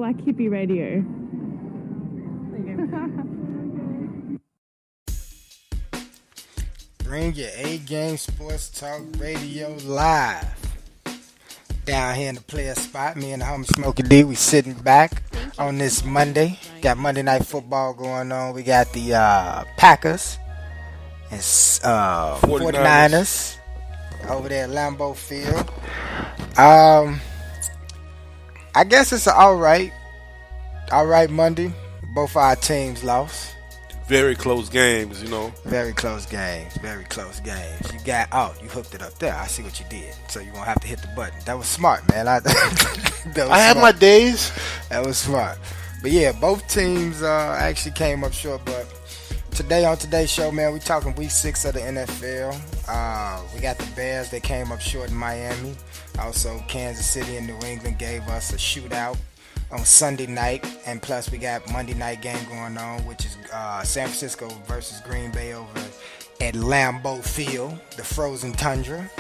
Black Hippie Radio. Bring your A-Game Sports Talk Radio live. Down here in the player spot, me and the homie Smokey D, we sitting back on this Monday. Got Monday Night Football going on. We got the Packers and 49ers over there at Lambeau Field. I guess it's an all right Monday. Both our teams lost. Very close games, you know. Very close games. You hooked it up there. I see what you did. So you won't have to hit the button. That was smart, man. I had my days. That was smart. But yeah, both teams actually came up short. But today on today's show, man, we talking week 6 of the NFL. We got the Bears. They came up short in Miami. Also, Kansas City and New England gave us a shootout on Sunday night, and plus we got Monday night game going on, which is San Francisco versus Green Bay over at Lambeau Field, the frozen tundra.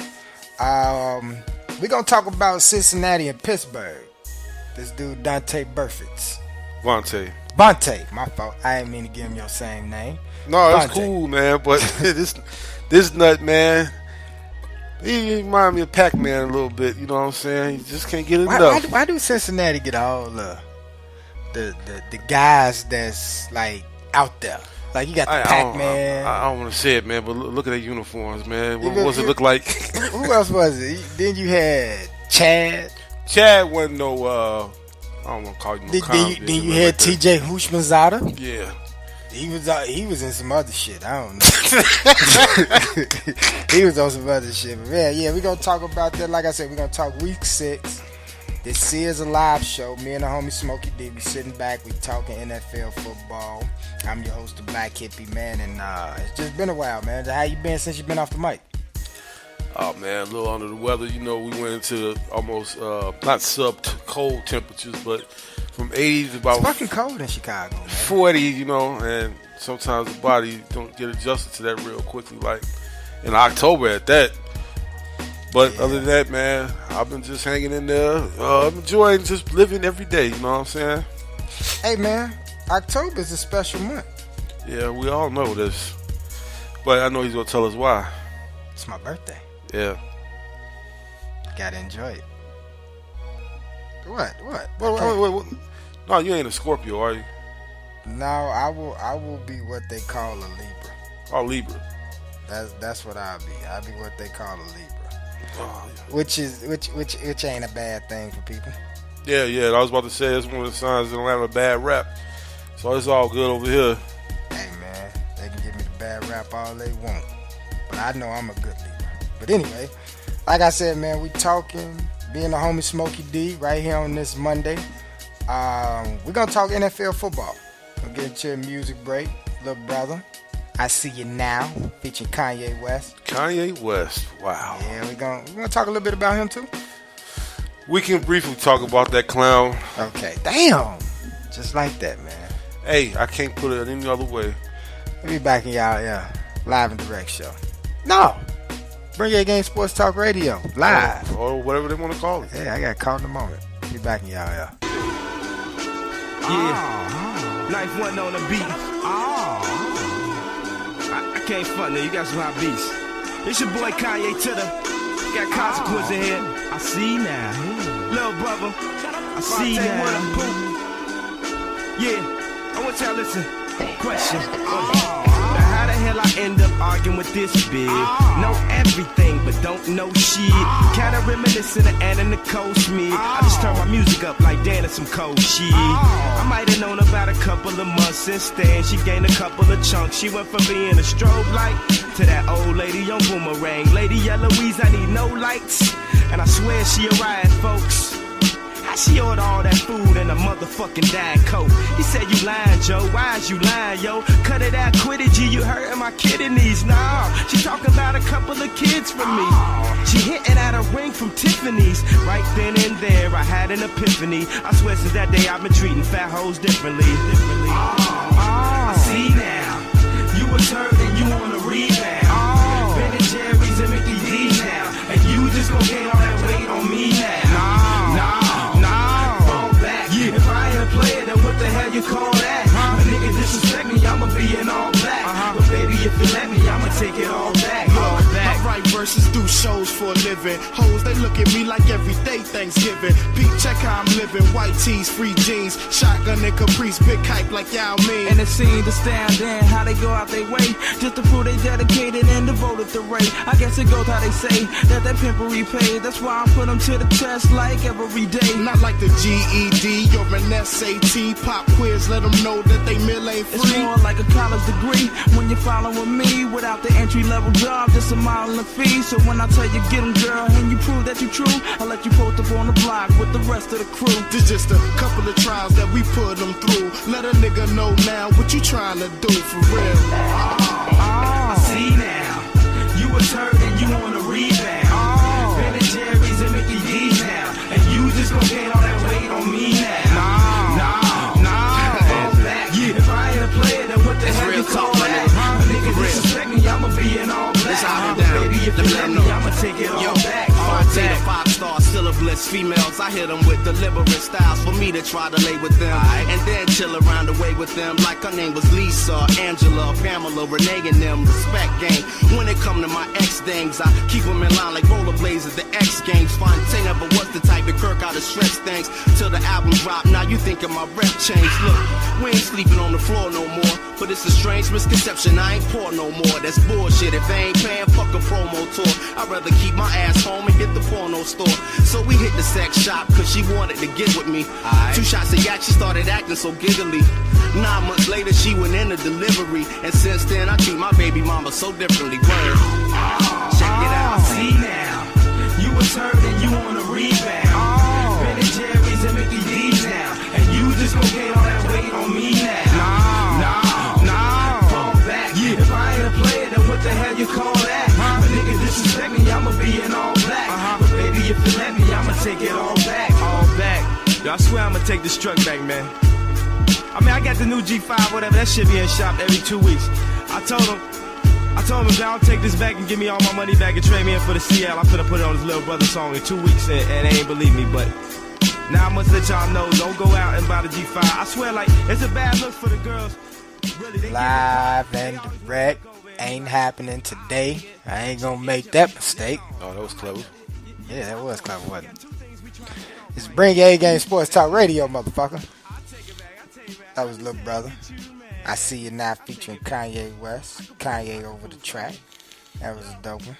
We're going to talk about Cincinnati and Pittsburgh. This dude, Dante Burfitz. Vontae, my fault. I didn't mean to give him your same name. No, that's cool, man, but this nut, man, he remind me of Pac-Man a little bit, you know what I'm saying? You just can't get enough. Why do Cincinnati get all the guys that's like out there? Like you got the Pac-Man. I don't want to say it, man, but look at their uniforms, man. What does it look like? Who else was it? Then you had Chad. Chad wasn't no. I don't want to call him no. Then you had T.J. Houshmandzadeh. Yeah. He was in some other shit. I don't know. He was on some other shit. But yeah, we're going to talk about that. Like I said, we're going to talk week 6. This is a live show. Me and the homie Smokey D, we sitting back. We talking NFL football. I'm your host, the Black Hippie, man. And it's just been a while, man. How you been since you been off the mic? Oh, man, a little under the weather. You know, we went into almost, not sub-cold temperatures, but from 80 to about... It's fucking cold in Chicago, man. 40, you know, and sometimes the body don't get adjusted to that real quickly, like in October at that. But other than that, man, I've been just hanging in there. I'm enjoying just living every day, you know what I'm saying? Hey, man, October is a special month. Yeah, we all know this. But I know he's going to tell us why. It's my birthday. Yeah. Gotta enjoy it. What? Wait. No, you ain't a Scorpio, are you? No, I will be what they call a Libra. Oh, Libra. That's what I'll be. I'll be what they call a Libra. Oh, yeah. Which ain't a bad thing for people. Yeah. I was about to say it's one of the signs that don't have a bad rap. So it's all good over here. Hey, man, they can give me the bad rap all they want, but I know I'm a good Libra. But anyway, like I said, man, we talking, being the homie Smokey D right here on this Monday. We're going to talk NFL football. We'll get into a music break. Little brother, I See You Now, featuring Kanye West. Kanye West, wow. Yeah, we're going to talk a little bit about him too. We can briefly talk about that clown. Okay, damn. Just like that, man. Hey, I can't put it any other way. We'll be back in y'all, live and direct show. No. Bring your game Sports Talk Radio live. Or whatever they want to call it. Yeah, I got caught in a moment. Be back in y'all. Yeah. Knife one on the beat. I can't front now. You got some hot beats. It's your boy Kanye Titter. Got consequence in here. I see now. Little brother. I see now. Yeah. I want y'all to listen. Question. How the hell I end up arguing with this big? Know everything, but don't know shit. Kinda reminiscent of Anna Nicole Smith. I just turned my music up like Dan and some cold shit. I might have known about a couple of months since then. She gained a couple of chunks. She went from being a strobe light to that old lady on Boomerang. Lady Eloise, I need no lights. And I swear she a riot, folks. How she ordered all that food in a motherfucking Diet Coke? He said, you lying, Joe. Why is you lying, yo? Cut it out, quit it, G. You hurting my kidneys. Nah, she talking about a couple of kids from me. She hitting at a ring from Tiffany's. Right then and there, I had an epiphany. I swear since that day, I've been treating fat hoes differently. I see now. You was hurt and you on a rebound. Ben and Jerry's and Mickey D's now. And you just gon' gain all that weight on me now. Fall back. If I Gangsters do shows for a living. Hoes, they look at me like every day Thanksgiving. Pete, check how I'm living. White tees, free jeans, shotgun and Caprice, big hype like Yao Ming. And it seemed to stand in how they go out their way just to prove they dedicated and devoted to Ray. I guess it goes how they say that pimpery paid. That's why I put them to the test like every day. Not like the GED or an SAT. Pop quiz, let them know that they meal ain't free. It's more like a college degree when you're following me without the entry-level job, just a mile and a fee. So when I tell you get 'em, girl, and you prove that you true, I'll let you post up on the block with the rest of the crew. This just a couple of trials that we put them through. Let a nigga know now what you trying to do for real. I see now. You was hurt and you want to rebound. Ben and Jerry's and Mickey D's now. And you just gon' gain all that weight on me now. Yeah. If I ain't a player, then what the hell you call that? A nigga disrespect me, I'ma be in all black. Baby, if you let me, I'ma take it all back. Five-star, still a bliss. Females, I hit them with deliberate styles for me to try to lay with them. And then chill around the way with them like her name was Lisa, Angela, Pamela, Renee and them. Respect game. When it come to my ex things, I keep them in line like rollerblades at the X Games. Fontaine never was the type to Kirk out of stretch things till the album drop. Now you thinking my rep changed. Look, we ain't sleeping on the floor no more. But it's a strange misconception, I ain't poor no more. That's bullshit. If they ain't paying, fuck a promo tour. I'd rather keep my ass home and hit the porno store. So we hit the sex shop cause she wanted to get with me. 2 shots of yak, she started acting so giggly. 9 months later, she went in the delivery. And since then, I treat my baby mama so differently. Word. Check it out. See now, you was hurt and you want to rebound. Ben and Jerry's and Mickey D's now. And you just gon' gain all that weight on me now. Fall back. Yeah. If I ain't a player, then what the hell you call that? A nigga disrespect me, I'ma be in all black. But baby, if you let me, I'ma take it all back. All back. Yo, I swear I'ma take this truck back, man. I mean, I got the new G5, whatever. That shit be in shop every 2 weeks. I told him, if y'all take this back and give me all my money back and trade me in for the CL, I'm finna put it on his little brother song in 2 weeks, and they ain't believe me, but now I must let y'all know, don't go out and buy the G5. I swear, like, it's a bad look for the girls. Really, they Live and direct. Ain't happening today. I ain't gonna make that mistake. Oh, that was clever. Yeah, that was clever, wasn't it? It's Bring Your A-Game Sports Talk Radio, motherfucker. That was Little Brother. I See You Now featuring Kanye West. Kanye over the track. That was a dope one.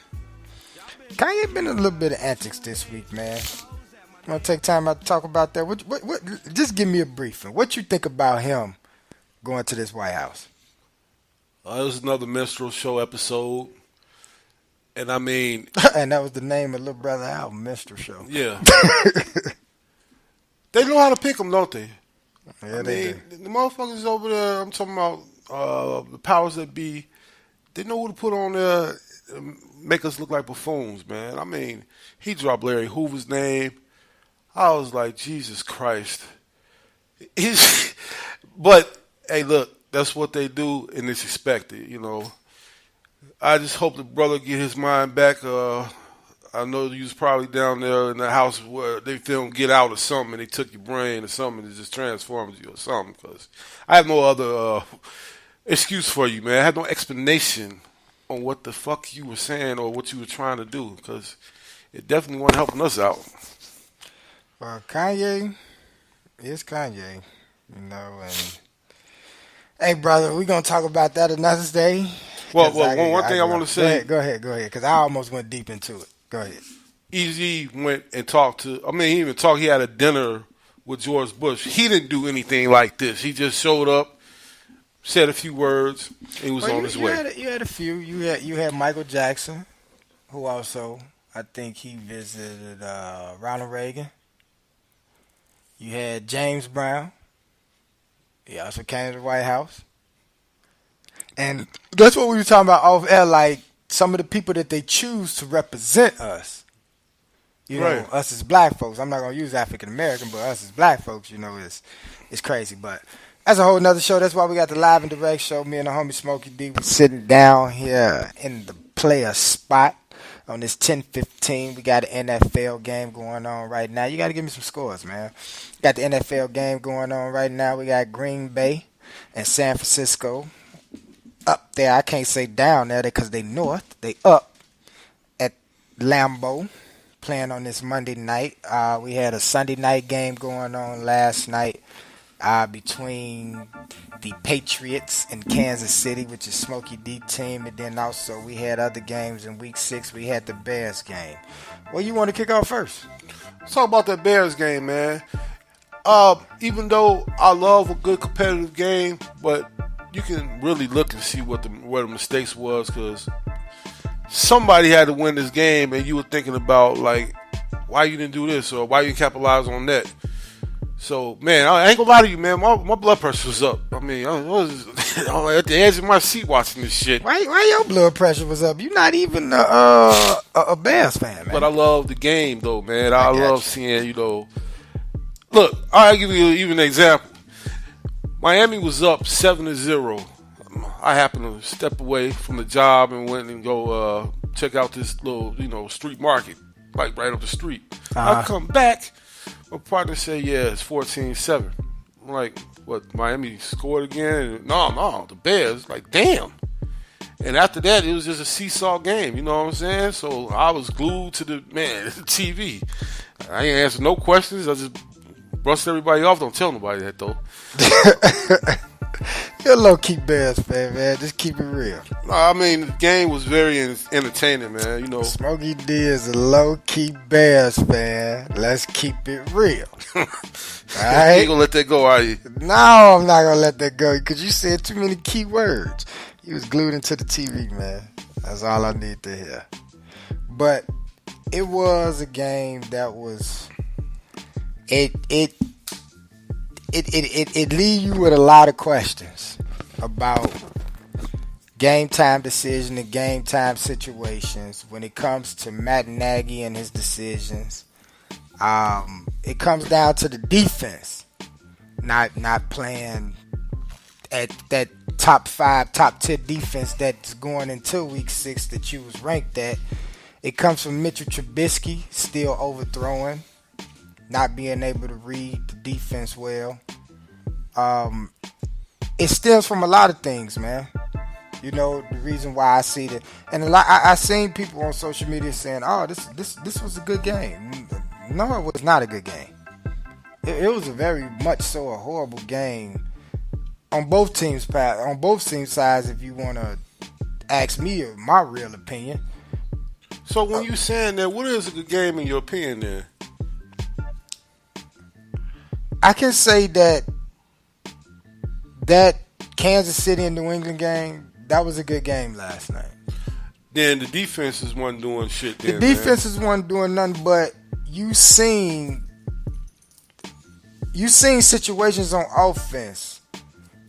Kanye been in a little bit of antics this week, man. I'm gonna take time out to talk about that. What? Just give me a briefing. What you think about him going to this White House? It was another minstrel show episode. And I mean... and that was the name of Little Brother album, Minstrel Show. Yeah. They know how to pick them, don't they? Yeah, they do. The motherfuckers over there, I'm talking about the powers that be, they know who to put on there and make us look like buffoons, man. I mean, he dropped Larry Hoover's name. I was like, Jesus Christ. But, hey, look, that's what they do, and it's expected, you know. I just hope the brother get his mind back. I know you was probably down there in the house where they filmed Get Out or something, and they took your brain or something and just transformed you or something, because I have no other excuse for you, man. I had no explanation on what the fuck you were saying or what you were trying to do, because it definitely wasn't helping us out. Well, Kanye is Kanye, you know, and hey, brother, we're going to talk about that another day. Well, one thing I want to say. Go ahead, because I almost went deep into it. Go ahead. Easy went and talked to, he even talked, he had a dinner with George Bush. He didn't do anything like this. He just showed up, said a few words, and he was on his way. You had a few. You had Michael Jackson, who also, I think he visited Ronald Reagan. You had James Brown. He also came to the White House. And that's what we were talking about off air, like some of the people that they choose to represent us. You know, us as black folks. I'm not going to use African American, but us as black folks, you know, it's crazy. But that's a whole nother show. That's why we got the live and direct show. Me and the homie Smokey D, we sitting down here in the player spot on this 10:15. We got an NFL game going on right now. You got to give me some scores, man. Got the NFL game going on right now. We got Green Bay and San Francisco. Up there, I can't say down there because they north. They up at Lambeau, playing on this Monday night. We had a Sunday night game going on last night between the Patriots and Kansas City, which is Smokey D team, and then also we had other games in Week 6. We had the Bears game. Well, you want to kick off first? Let's talk about that Bears game, man. Even though I love a good competitive game, but you can really look and see where the mistakes was, because somebody had to win this game, and you were thinking about, like, why you didn't do this or why you didn't capitalize on that. So, man, I ain't gonna lie to you, man. My blood pressure was up. I mean, I was at the edge of my seat watching this shit. Why your blood pressure was up? You're not even a Bears fan, man. But I love the game, though, man. I love seeing, you know. Look, I'll give you even an example. Miami was up 7-0. I happened to step away from the job and went and go check out this little, you know, street market, like right up the street. I come back. My partner said, yeah, it's 14-7. I'm like, what, Miami scored again? No, the Bears. Like, damn. And after that, it was just a seesaw game, you know what I'm saying? So I was glued to the TV. I ain't answer no questions. I just brushed everybody off. Don't tell nobody that, though. You're a low-key Bears fan, man. Just keep it real. No, I mean, the game was very entertaining, man. You know, Smokey D is a low-key Bears fan. Let's keep it real. All right? You ain't gonna let that go, are you? No, I'm not gonna let that go because you said too many key words. You was glued into the TV, man. That's all I need to hear. But it was a game that was it leave you with a lot of questions about game time decision and game time situations when it comes to Matt Nagy and his decisions. It comes down to the defense not playing at that top 5, top 10 defense that's going into Week 6 that you was ranked at. It comes from Mitchell Trubisky still overthrowing, not being able to read the defense well. It stems from a lot of things, man. You know, the reason why I see that, and I seen people on social media saying, "Oh, this was a good game." No, it was not a good game. It was a very much so a horrible game on both teams' sides. If you want to ask me my real opinion. So when you saying that, what is a good game in your opinion then? I can say that Kansas City and New England game, that was a good game last night. Then the defenses wasn't doing shit then, the defenses wasn't doing nothing, but you seen situations on offense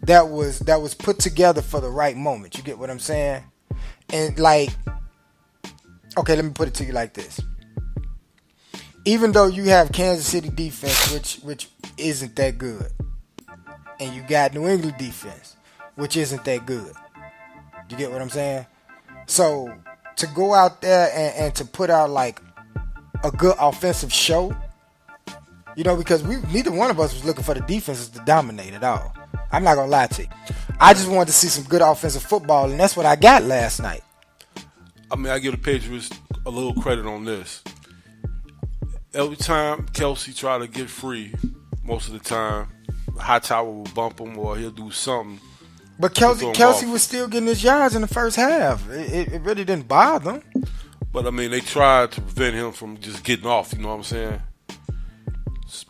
that was put together for the right moment. You get what I'm saying? And like, okay, let me put it to you like this. Even though you have Kansas City defense, which isn't that good, and you got New England defense, which isn't that good. You get what I'm saying? So to go out there and to put out like a good offensive show, you know, because neither one of us was looking for the defenses to dominate at all. I'm not gonna lie to you. I just wanted to see some good offensive football, and that's what I got last night. I mean, I give the Patriots a little credit on this. Every time Kelsey try to get free, most of the time, Hightower will bump him or he'll do something. But Kelsey was still getting his yards in the first half. It really didn't bother him. But, I mean, they tried to prevent him from just getting off, you know what I'm saying?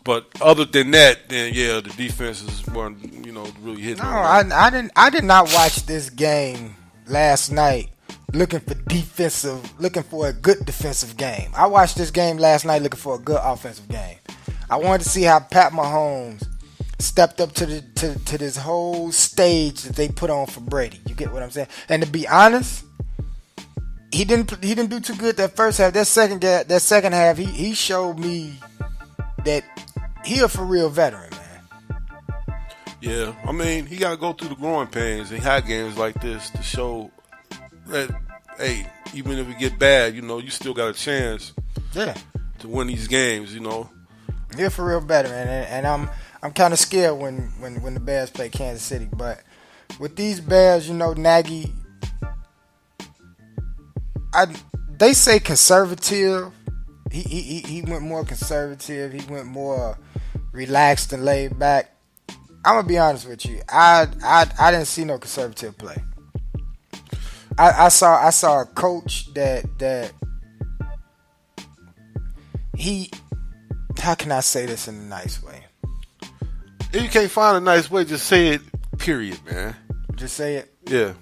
But other than that, then, yeah, the defenses weren't, you know, really hitting. No, I did not watch this game last night looking for a good defensive game. I watched this game last night looking for a good offensive game. I wanted to see how Pat Mahomes stepped up to this whole stage that they put on for Brady. You get what I'm saying? And to be honest, he didn't do too good that first half. That second half, he showed me that he a for real veteran, man. Yeah, I mean, he got to go through the growing pains and have games like this to show that, hey, even if it get bad, you know, you still got a chance to win these games, you know. He's a for real veteran, and I'm kind of scared when the Bears play Kansas City. But with these Bears, you know, Nagy, they say conservative, he went more conservative. He went more relaxed and laid back. I'm gonna be honest with you. I didn't see no conservative play. I saw a coach that he. How can I say this in a nice way? If you can't find a nice way, just say it. Period, man. Just say it. Yeah.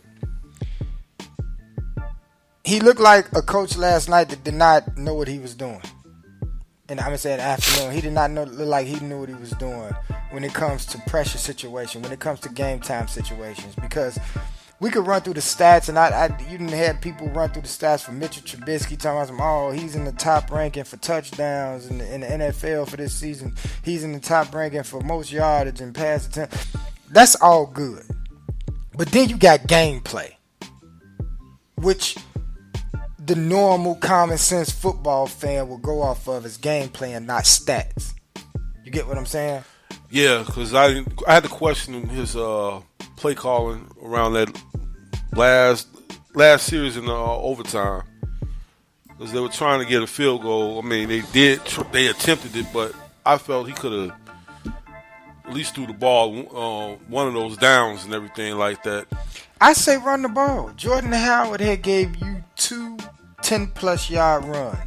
He looked like a coach last night that did not know what he was doing. And I'm gonna say in the afternoon, he did not look like he knew what he was doing when it comes to pressure situation, when it comes to game time situations. Because we could run through the stats, and you didn't have people run through the stats for Mitchell Trubisky talking about he's in the top ranking for touchdowns in the NFL for this season. He's in the top ranking for most yardage and pass attempt. That's all good. But then you got gameplay, which the normal common sense football fan will go off of as gameplay and not stats. You get what I'm saying? Yeah, because I had to question his play calling around that last series in overtime, because they were trying to get a field goal. I mean, they attempted it, but I felt he could have at least threw the ball one of those downs and everything like that. I say run the ball. Jordan Howard had gave you 2 10-plus yard runs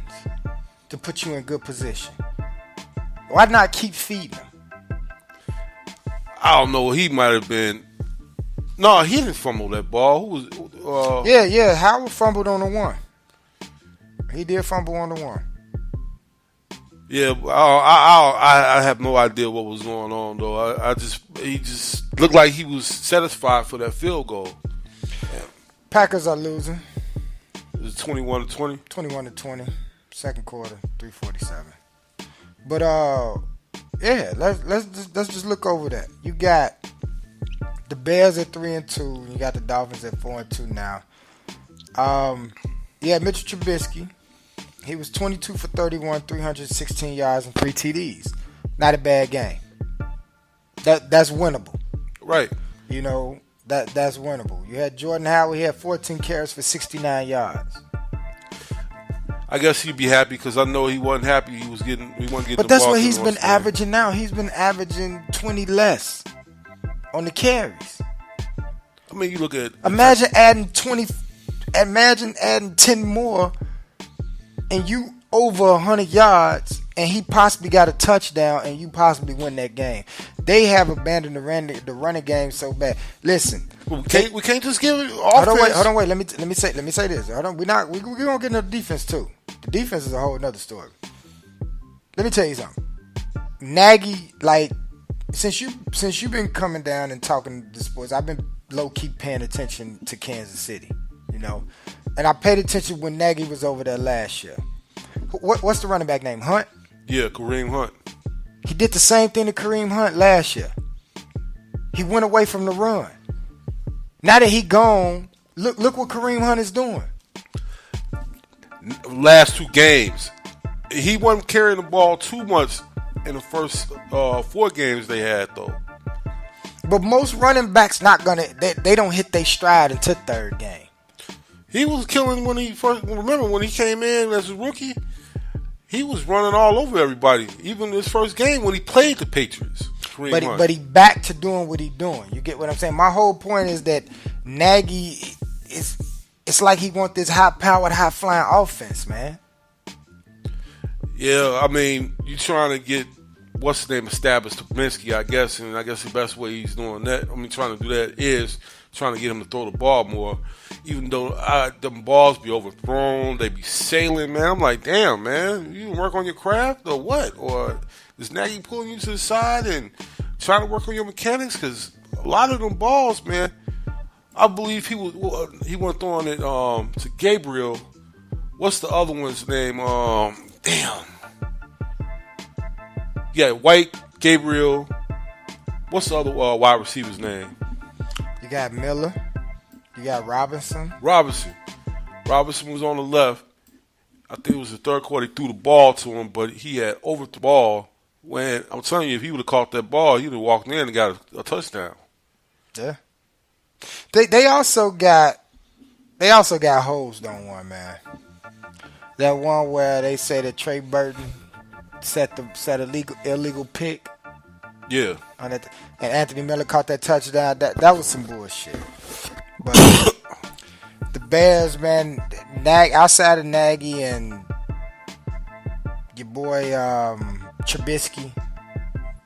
to put you in good position. Why not keep feeding him? I don't know. He might have been. No, he didn't fumble that ball. Who was? Yeah. Howard fumbled on the 1. He did fumble on the 1. Yeah, I have no idea what was going on though. He just looked like he was satisfied for that field goal. Packers are losing. It was 21-20. 21-20. Second quarter, 3:47. But yeah, let's just look over that. You got the Bears at 3-2. You got the Dolphins at 4-2 now. Yeah, Mitchell Trubisky. He was 22 for 31, 316 yards and 3 TDs. Not a bad game. That's winnable. Right. You know, that's winnable. You had Jordan Howard. He had 14 carries for 69 yards. I guess he'd be happy because I know he wasn't happy. He wasn't getting. But that's what he's been averaging now. He's been averaging 20 less on the carries. I mean, you look at. Imagine adding 20. Imagine adding 10 more, and you over 100 yards, and he possibly got a touchdown, and you possibly win that game. They have abandoned the running game so bad. Listen, we can't just give it offense. Hold on, wait. Let me say this. Hold on, we're gonna get into the defense too. The defense is a whole another story. Let me tell you something. Nagy, like, since you've been coming down and talking the sports, I've been low key paying attention to Kansas City, you know, and I paid attention when Nagy was over there last year. What's the running back name? Hunt? Yeah, Kareem Hunt. He did the same thing to Kareem Hunt last year. He went away from the run. Now that he gone, look what Kareem Hunt is doing. Last 2 games, he wasn't carrying the ball too much in the first 4 games they had though. But most running backs they don't hit their stride until 3rd game. He was killing when he first. Remember when he came in as a rookie, he was running all over everybody. Even his first game when he played the Patriots. But he back to doing what he doing. You get what I'm saying? My whole point is that Nagy it's like he want this high-powered, high-flying offense, man. Yeah, I mean, you trying to get what's his name established, Trubisky, I guess, and I guess the best way he's doing that, trying to do that is trying to get him to throw the ball more. Even though them balls be overthrown, they be sailing, man. I'm like, damn, man, you work on your craft or what? Or is Nagy pulling you to the side and trying to work on your mechanics? Because a lot of them balls, man, I believe he went throwing it to Gabriel. What's the other one's name? Damn. Yeah, White, Gabriel. What's the other wide receiver's name? You got Miller. You got Robinson. Robinson was on the left. I think it was the 3rd quarter. He threw the ball to him, but he had over the ball. When I'm telling you, if he would have caught that ball, he'd have walked in and got a touchdown. Yeah. They also got holes on one, man. That one where they say that Trey Burton set illegal pick. Yeah. And Anthony Miller caught that touchdown. That was some bullshit. But the Bears, man, outside of Nagy and your boy Trubisky,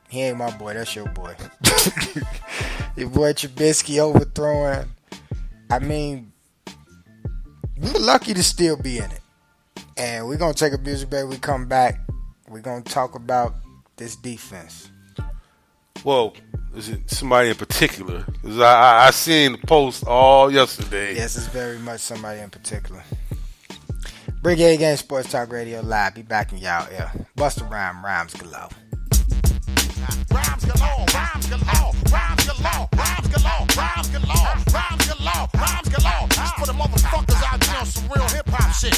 he ain't my boy. That's your boy. Your boy Trubisky overthrowing. I mean, we're lucky to still be in it. And we're going to take a music break. We come back. We're going to talk about this defense. Well, is it somebody in particular? Because I seen the post all yesterday. Yes, it's very much somebody in particular. Brigade Game Sports Talk Radio Live. Be back in y'all ear. Busta Rhymes galore. Rhymes galore, rhymes galore, rhymes galore, rhymes galore, rhymes galore, rhymes galore, rhymes galore. Just for the motherfuckers out there on some real hip hop shit.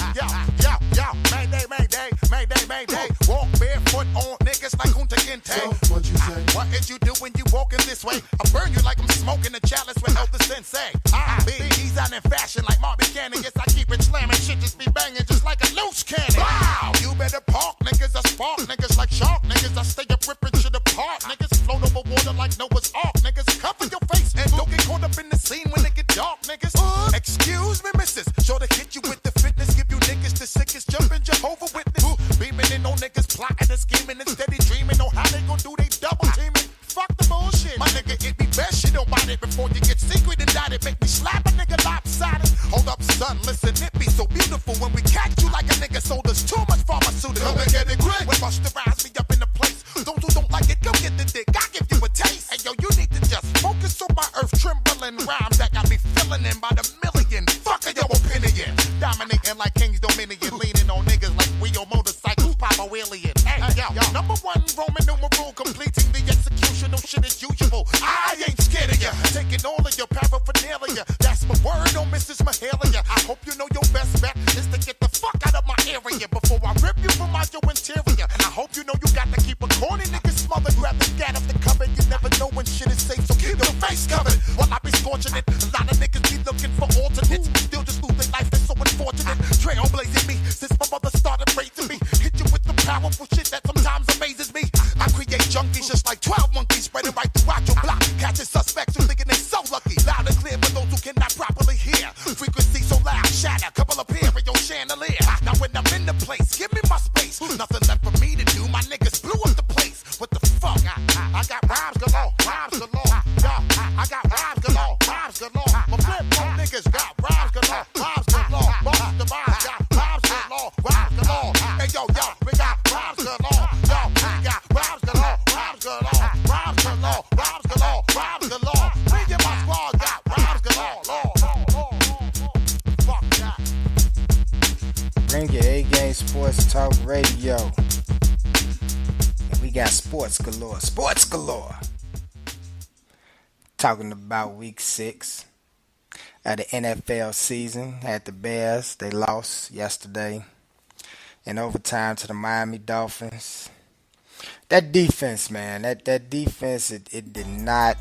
Yo, Mayday, Mayday, Mayday, Mayday. Walk barefoot on niggas like Kunta Kinte. What you say? What did you do when you walking this way? I burn you like I'm smoking a chalice with Elder Sensei. I be he's out in fashion like Marvin Cannon. Yes, I keep it slamming. Shit just be banging just like a loose cannon. Wow, you better park niggas. I spark niggas like shark niggas. I stay up ripping shit apart. Niggas float over water like Noah's Ark. Niggas cover your face and don't get caught up in the scene when it get dark. Niggas, excuse me, missus. Sure to hit you with the fitness. Give you niggas the sickest. Jumping Jehovah Witness. Beaming in on niggas plotting and scheming and steady dreaming on how they gon' do they double teaming. Fuck the bullshit. My nigga, it be best you don't bite it before you get secret indicted. Make me slap a nigga lopsided. Hold up, son, listen, it be so beautiful when we catch you like a nigga sold us too much pharmaceutical. Come and get it quick. When Busta Rhymes me up in the place. Those who don't like it, go get the dick. I give you a taste. Hey, yo, you need to just focus on my earth trembling rhymes that got me filling in by the million. Fuck your opinion. Dominating like King's Dominion. Leaning on niggas like Rio motorcycles. Papa Willian. Hey, yo, number one Roman numeral completing the execution. No shit as usual. I ain't scared of ya. Taking all of your paraphernalia. That's my word on Mrs. Mahalia. I hope you know your best bet is to get the fuck out of my area before I rip you from out your interior. I hope you know you got to keep a corny nigga smothered. Grab the gat off the cupboard. You never know when shit is safe, so keep your face covered. While I be scorching it, a lot of niggas be looking for alternates. Still just lose their life, it's so unfortunate. Trailblazing me since my mother started raising me. Hit you with the powerful shit that sometimes amazes me. I create junkies just like 12 monkeys spreading right throughout your block. Catching suspects who thinking they so lucky. Loud and clear for those who cannot properly hear. Frequency so loud, shatter, couple of pair in your chandelier. Now when I'm in the place, give me my space. Nothing left for me to do, my niggas blew up the place. What the fuck? I got rhymes galore, rhymes galore. I got rhymes galore, rhymes galore. My flip phone niggas got rhymes galore, rhymes galore. Boss the rhymes got rhymes galore, rhymes galore. Hey yo, we got rhymes galore. Yo, we got rhymes galore, rhymes galore, rhymes galore, rhymes galore, rhymes galore. Me and my squad got rhymes galore. Fuck that. Bring your A-Game Sports Talk Radio. And we got sports galore. Sports galore. Talking about week 6 of the NFL season. Had the Bears. They lost yesterday in overtime to the Miami Dolphins. That defense, man. That defense, it did not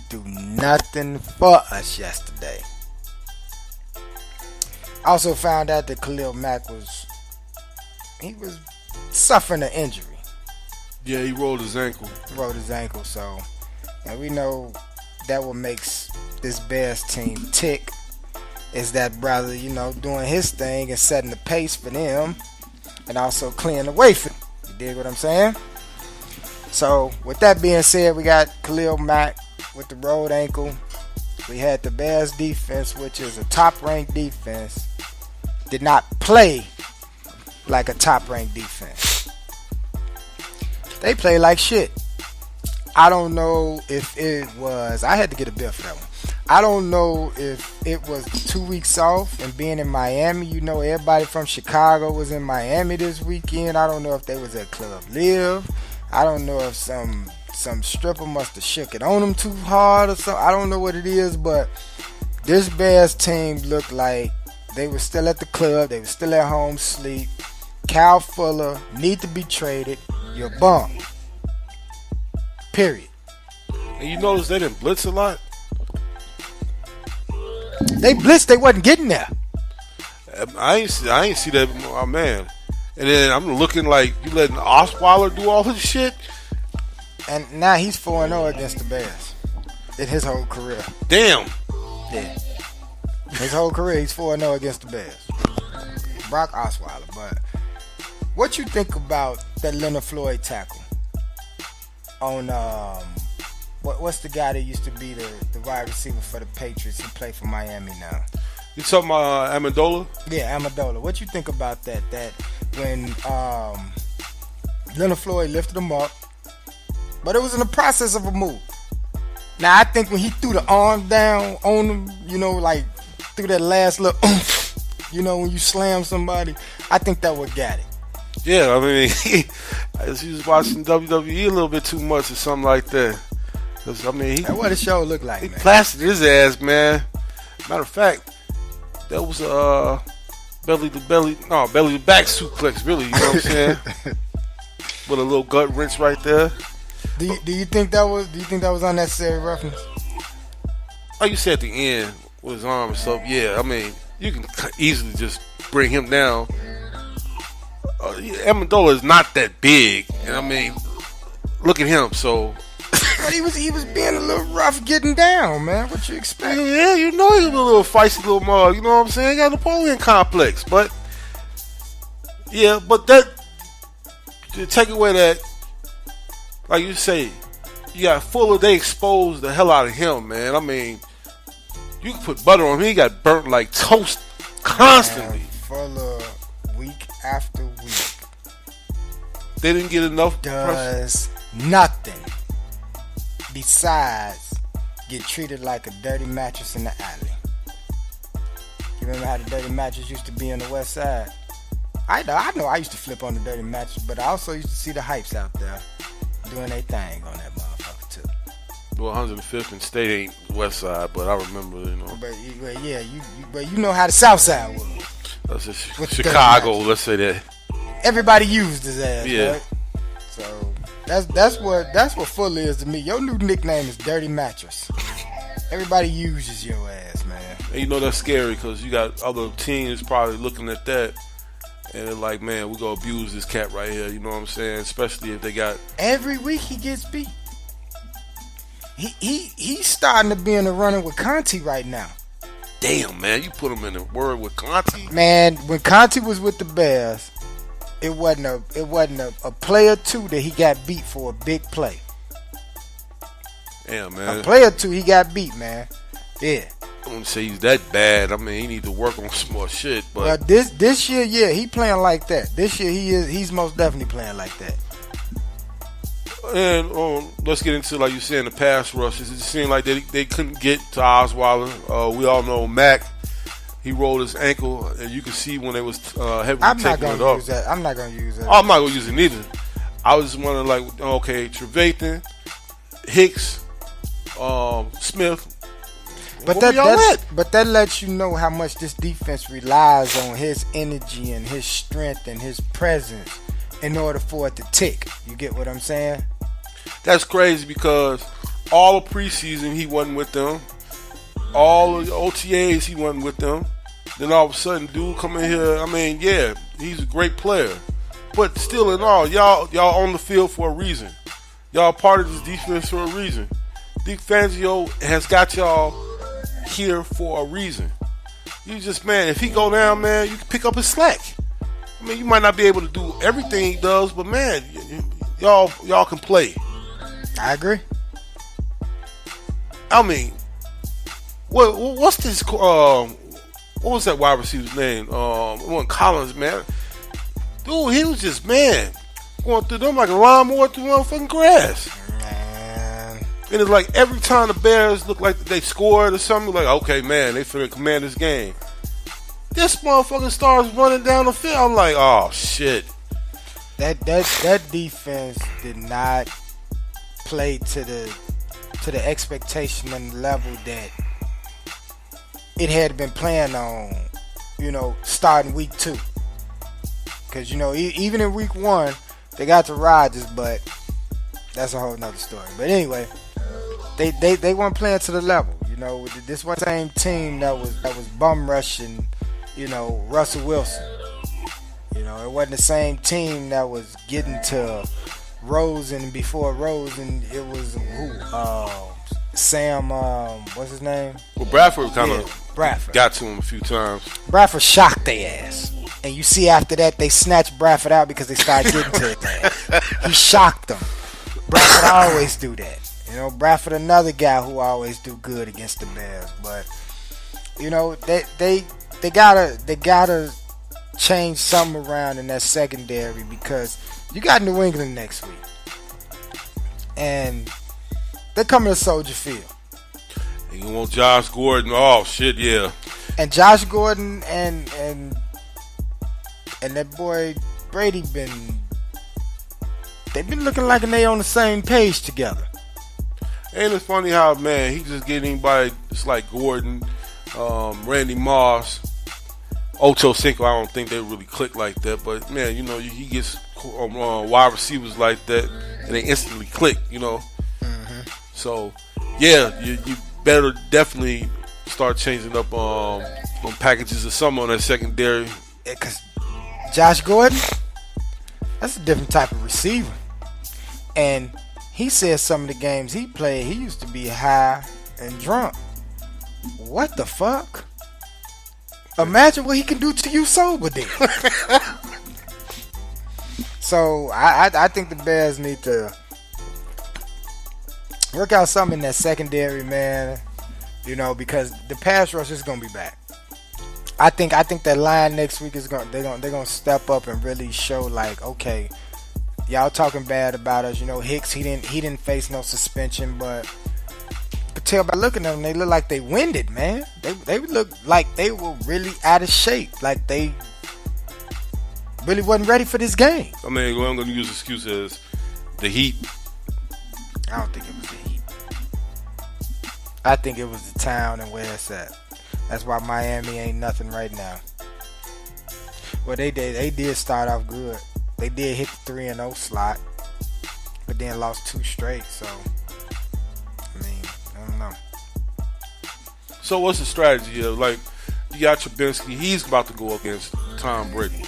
do nothing for us yesterday. Also found out that Khalil Mack was suffering an injury. Yeah, he rolled his ankle. So, and we know that what makes this Bears team tick is that brother, doing his thing and setting the pace for them and also clearing the way for them. You dig what I'm saying? So, with that being said, we got Khalil Mack with the rolled ankle. We had the Bears defense, which is a top-ranked defense, did not play like a top-ranked defense. They play like shit. I don't know if it was... I had to get a bill for that one. I don't know if it was 2 weeks off and being in Miami. Everybody from Chicago was in Miami this weekend. I don't know if they was at Club Live. I don't know if some stripper must have shook it on them too hard or something. I don't know what it is, but this Bears team looked like they were still at the club. They were still at home sleep. Kyle Fuller need to be traded. You're bum. Period. And you notice they didn't blitz a lot? They blitzed. They wasn't getting there. I ain't see that, my man. And then I'm looking like you letting Osweiler do all this shit. And now he's 4-0 against the Bears in his whole career. Damn. Yeah. His whole career, he's 4-0 against the Bears. Brock Osweiler. But what you think about that Leonard Floyd tackle on what's the guy that used to be the wide receiver for the Patriots? He played for Miami now. You talking about Amendola? Yeah, Amendola. What you think about that? That when Leonard Floyd lifted him up, but it was in the process of a move. Now I think when he threw the arm down on him, you know, like threw that last little, you know, when you slam somebody, I think that would got it. Yeah, I mean, he was watching WWE a little bit too much or something like that. 'Cause, I mean, That's what the show looked like, he man. plastered his ass, man. Matter of fact, that was a belly to back suplex, really. You know what I'm saying? With a little gut wrench right there. Do you think that was unnecessary roughness? Like you said at the end with his arm and stuff. Yeah, I mean, you can easily just bring him down. Amendola is not that big, and I mean, look at him. So. But he was being a little rough getting down, man. What you expect? Yeah, you know he's a little feisty little mug. You know what I'm saying? He got a Napoleon complex, but yeah, but that to take away that, like you say, you got Fuller. They exposed the hell out of him, man. I mean, you can put butter on him. He got burnt like toast constantly. Man, Fuller, week after week, They didn't get enough. does nothing besides get treated like a dirty mattress in the alley. You remember how the dirty mattress used to be on the west side? I know I used to flip on the dirty mattress, but I also used to see the hypes out there doing their thing on that motherfucker too. Well, 105th and State ain't west side, but I remember, you know. But yeah, you know how the south side was. That's just With the Chicago, dirty let's say that. Everybody used his ass, Yeah. right? So that's what Fuller is to me. Your new nickname is Dirty Mattress. Everybody uses your ass, man. And you know that's scary because you got other teams probably looking at that and they're like, man, we're going to abuse this cat right here. You know what I'm saying? Especially if they got... Every week he gets beat. He's starting to be in the running with Conti right now. Damn, man, you put him in the word with Conti? Man, when Conti was with the Bears, it wasn't a play or two that he got beat for a big play. Damn, man. A play or two he got beat, man. Yeah. I wouldn't say he's that bad. I mean, he need to work on some more shit, but... But this year, yeah, he playing like that. This year he's most definitely playing like that. And let's get into, like you said, the pass rushes. It seemed like they couldn't get to Osweiler. We all know Mac. He rolled his ankle, and you could see when they was heavily taking it up. I'm not gonna use that. Oh, I'm not gonna use it neither. I was just wondering, like, okay, Trevathan, Hicks, Smith. But that lets you know how much this defense relies on his energy and his strength and his presence in order for it to tick. You get what I'm saying? That's crazy because all of preseason he wasn't with them. All of the OTAs he wasn't with them. Then all of a sudden, dude come in here. I mean, yeah, he's a great player, but still, in all, y'all on the field for a reason. Y'all part of this defense for a reason. Dick Fangio has got y'all here for a reason. You just, man, if he go down, man, you can pick up his slack. I mean, you might not be able to do everything he does, but man, y'all can play. I agree. I mean, what's this? What was that wide receiver's name? It wasn't Collins, man. Dude, he was just, man, going through them like a lawnmower through motherfucking grass. Man. And it's like every time the Bears look like they scored or something, like, okay, man, they finna command this game. This motherfucker starts running down the field. I'm like, oh shit. That defense did not play to the expectation and the level that it had been playing on, you know, starting week 2. Because, you know, even in week 1, they got to Rodgers, but that's a whole nother story. But anyway, they weren't playing to the level. You know, this one same team that was bum rushing Russell Wilson. It wasn't the same team that was getting to Rosen before Rosen. It was Sam. What's his name? Well, Bradford kind of Bradford got to him a few times. Bradford shocked their ass, and you see after that they snatched Bradford out because they started getting to his ass. He shocked them. Bradford always do that. Bradford another guy who always do good against the Bears, but they gotta change something around in that secondary because you got New England next week, and they're coming to Soldier Field. And you want Josh Gordon? Oh shit, yeah. And Josh Gordon and that boy Brady they've been looking like they on the same page together. Ain't it funny how, man, he just get anybody just like Gordon, Randy Moss, Ocho Cinco. I don't think they really click like that, but man, he gets wide receivers like that, and they instantly click. Mm-hmm. So yeah, you better definitely start changing up on packages or something on that secondary. Because Josh Gordon, that's a different type of receiver, and he said some of the games he played, he used to be high and drunk. What the fuck? Imagine what he can do to you sober then. So I think the Bears need to work out something in that secondary, man. Because the pass rush is gonna be back. I think that line next week is they're gonna step up and really show like, okay, y'all talking bad about us. Hicks he didn't face no suspension, but you could tell by looking at them, they look like they winded, man. They look like they were really out of shape, like they really wasn't ready for this game. I mean, I'm going to use the excuse as the heat. I don't think it was the heat. I think it was the town and where it's at. That's why Miami ain't nothing right now. Well, they did start off good. They did hit the 3-0 slot, but then lost 2 straight. So, I don't know. So what's the strategy here? Like, you got Trubinsky. He's about to go against Tom Brady.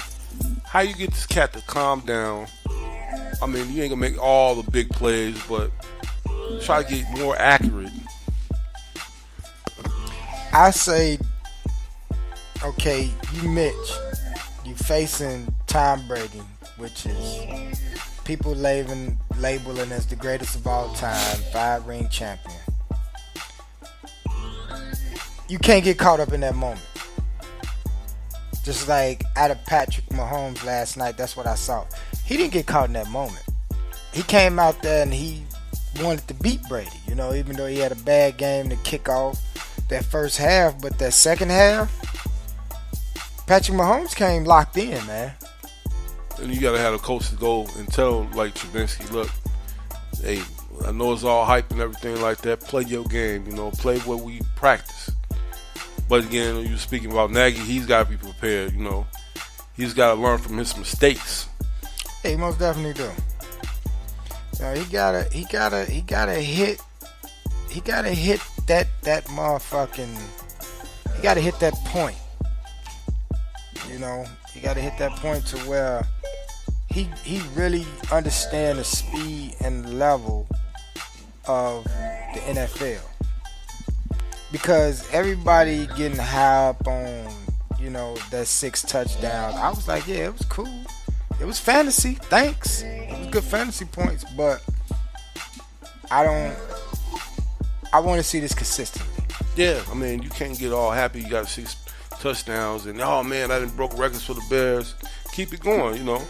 How you get this cat to calm down? I mean, you ain't gonna make all the big plays, but try to get more accurate. I say, okay, you Mitch, you facing Tom Brady, which is people labeling as the greatest of all time, 5-ring champion. You can't get caught up in that moment. Just like out of Patrick Mahomes last night, that's what I saw. He didn't get caught in that moment. He came out there and he wanted to beat Brady, even though he had a bad game to kick off that first half, but that second half, Patrick Mahomes came locked in, man. And you gotta have a coach to go and tell like Trubinsky, look, hey, I know it's all hype and everything like that. Play your game, play what we practice. But again, you're speaking about Nagy, he's gotta be prepared, He's gotta learn from his mistakes. Hey, he most definitely do. He gotta hit that motherfucking. He gotta hit that point. He gotta hit that point to where he really understand the speed and level of the NFL. Because everybody getting high up on, that 6 touchdowns. I was like, yeah, it was cool. It was fantasy. Thanks. It was good fantasy points, but I want to see this consistently. Yeah, I mean, you can't get all happy. You got 6 touchdowns, and oh man, I didn't broke records for the Bears. Keep it going, Like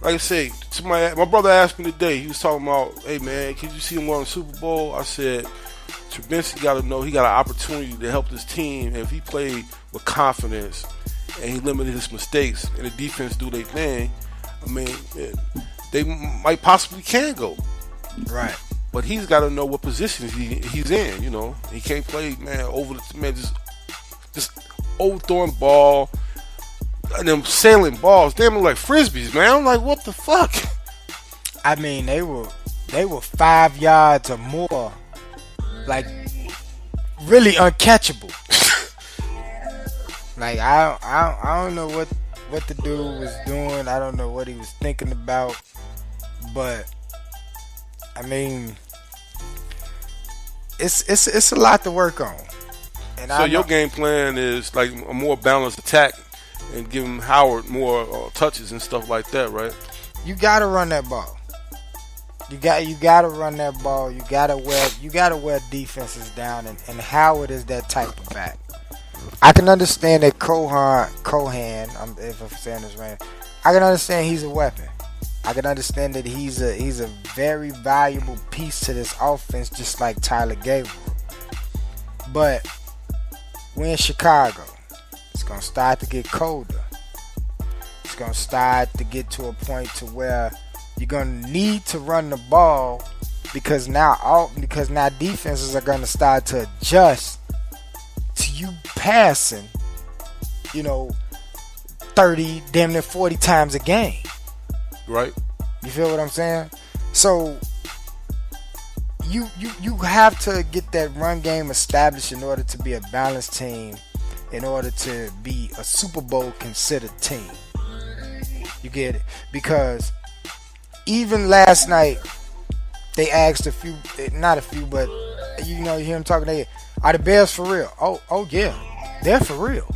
I say, my brother asked me today. He was talking about, hey man, can you see him win the Super Bowl? I said, Trubinsky got to know he got an opportunity to help this team. And if he played with confidence and he limited his mistakes and the defense do their thing, I mean, they might possibly can go. Right. But he's got to know what position he's in, He can't play, just overthrowing ball and them sailing balls. Damn, look like frisbees, man. I'm like, what the fuck? I mean, they were 5 yards or more, like really uncatchable. Like I don't know what the dude was doing. I don't know what he was thinking about. But I mean, it's a lot to work on. And so your game plan is like a more balanced attack and give him Howard more touches and stuff like that, right? You gotta run that ball. You gotta run that ball. You gotta wear defenses down, and Howard is that type of back. I can understand that Cohan, if I'm saying this right, I can understand he's a weapon. I can understand that he's a very valuable piece to this offense, just like Tyler Gabriel. But we're in Chicago. It's gonna start to get colder. It's gonna start to get to a point to where you're gonna need to run the ball because now defenses are gonna start to adjust to you passing, 30, damn near 40 times a game. Right. You feel what I'm saying? So you have to get that run game established in order to be a balanced team, in order to be a Super Bowl considered team. You get it? Because even last night they asked not a few, but you hear them talking. Are the Bears for real? Oh yeah, they're for real.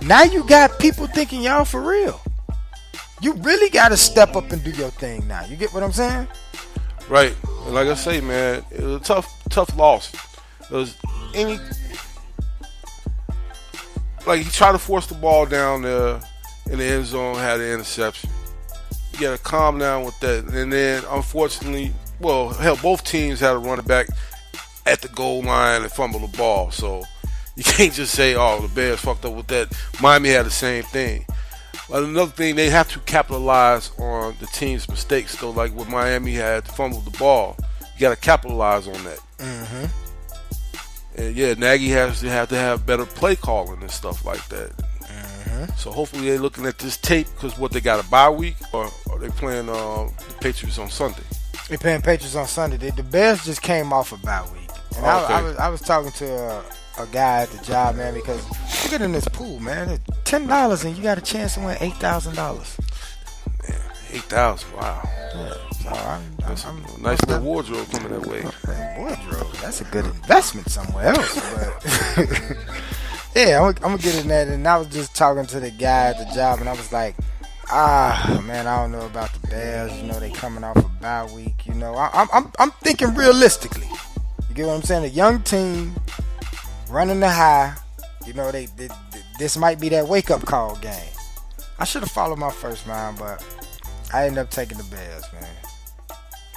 Now you got people thinking y'all for real. You really got to step up and do your thing now. You get what I'm saying? Right. And like I say, man, it was a tough loss. It was he tried to force the ball down there in the end zone, had an interception. You got to calm down with that. And then, unfortunately, both teams had a running back at the goal line and fumble the ball. So you can't just say, the Bears fucked up with that. Miami had the same thing. But another thing, they have to capitalize on the team's mistakes. So, like what Miami had fumbled the ball, you got to capitalize on that. Mm-hmm. And yeah, Nagy has to have better play calling and stuff like that. Mm-hmm. So hopefully they're looking at this tape because they got a bye week, or are they playing the Patriots on Sunday? They're playing Patriots on Sunday. The Bears just came off a bye week, and I was talking to a guy at the job, man, because you get in this pool, man. It's $10 and you got a chance to win $8,000. Man, 8,000! Wow. Yeah. So I'm nice little wardrobe coming that way. Wardrobe. That's a good investment somewhere else. But yeah, I'm gonna get in that. And I was just talking to the guy at the job, and I was like, man, I don't know about the Bears. They coming off a bye week. I'm thinking realistically. You get what I'm saying? A young team running the high. This might be that wake up call game. I should have followed my first mind, but I ended up taking the Bears, man.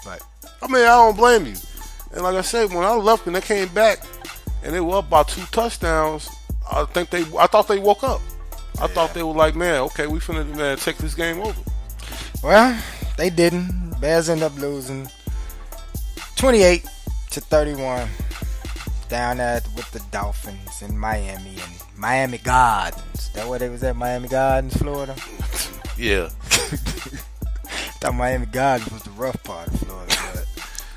But I don't blame you. And like I said, when I left and they came back and they were up by 2 touchdowns, I thought they woke up. I thought they were like, man, okay, we finna take this game over. Well, they didn't. Bears end up losing 28-31 down there with the Dolphins in Miami and Miami Gardens. That where they was at, Miami Gardens, Florida? Yeah. Thought Miami Gardens was the rough part of Florida, but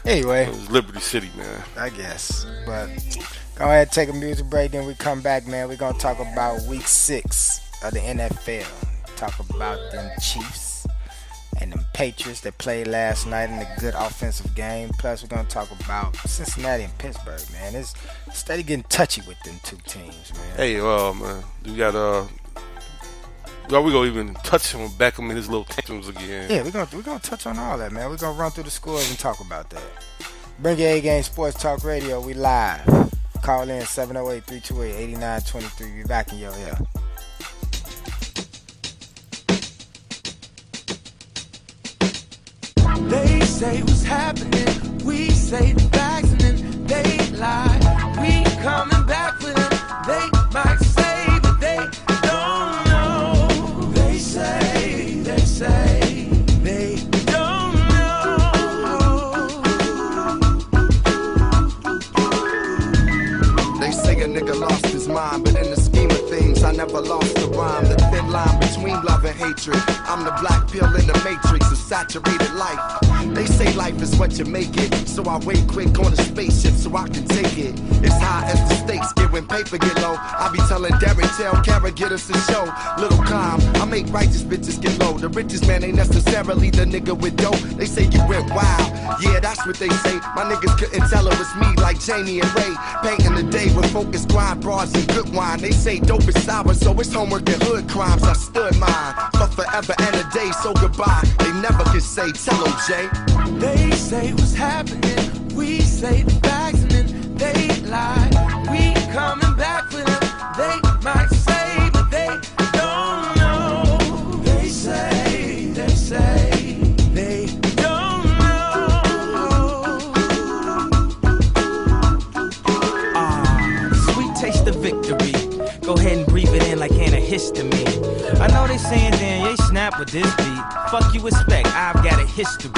anyway. It was Liberty City, man. I guess. But go ahead and take a music break, then we come back, man. We're going to talk about week 6 of the NFL. Talk about them Chiefs and them Patriots that played last night in a good offensive game. Plus, we're going to talk about Cincinnati and Pittsburgh, man. It's steady getting touchy with them two teams, man. Hey, man, we got we're gonna even touch him, back him in his little tantrums again. Yeah, we're gonna touch on all that, man. We're gonna run through the scores and talk about that. Bring your A-Game Sports Talk Radio. We live. Call in 708-328-8923. Be back in your ear. They say what's happening. We say the facts and then they lie. We coming back for them. They might say that they don't know. They say they don't know. They say a nigga lost his mind, but in the scheme of things, I never lost the rhyme. The thin line between love and hatred. I'm the black pill in the matrix of saturated life. They say life is what you make it, so I wait quick on a spaceship so I can take it. It's high as the stakes get when paper get low. I be telling Derek, tell Kara, get us a show. Little calm, I make righteous bitches get low. The richest man ain't necessarily the nigga with dough. They say you went wild, yeah, that's what they say. My niggas couldn't tell it was me like Jamie and Ray. Painting the day with focus, grind, bras, and good wine. They say dope is sour, so it's homework and hood crimes. I stood mine for forever and a day, so goodbye. They never could say, tell them, Jay. They say what's happening, we say the facts and then they lie. We coming back for them, they might say, but they don't know. They say, they don't know. Sweet taste of victory. Go ahead and breathe it in like antihistamine. I know they saying, damn, they snap with this beat. Fuck you expect, I've got a history.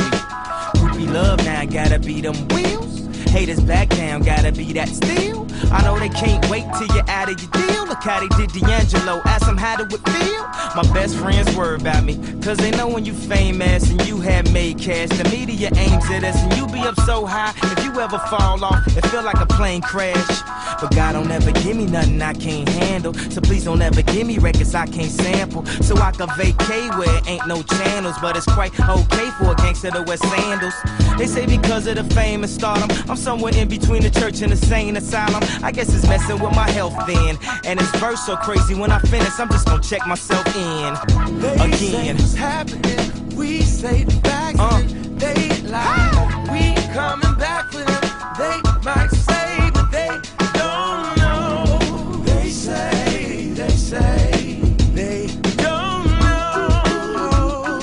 Groupie love now, gotta be them wheels. Haters back down, gotta be that steel. I know they can't wait till you're out of your deal. Look how they did D'Angelo, ask them how it would feel. My best friends worry about me, cause they know when you famous and you have made cash, the media aims at us and you be up so high. If you ever fall off, it feel like a plane crash. But God don't ever give me nothing I can't handle. So please don't ever give me records I can't sample. So I can vacate where it ain't no channels. But it's quite okay for a gangster to wear sandals. They say because of the fame and stardom, I'm somewhere in between the church and the sane asylum. I guess it's messing with my health then. And this verse so crazy when I finish, I'm just gonna check myself in They say again. what's happening, we say the facts and then they lie. We coming back for them, they might say, but they don't know. They say, they don't know.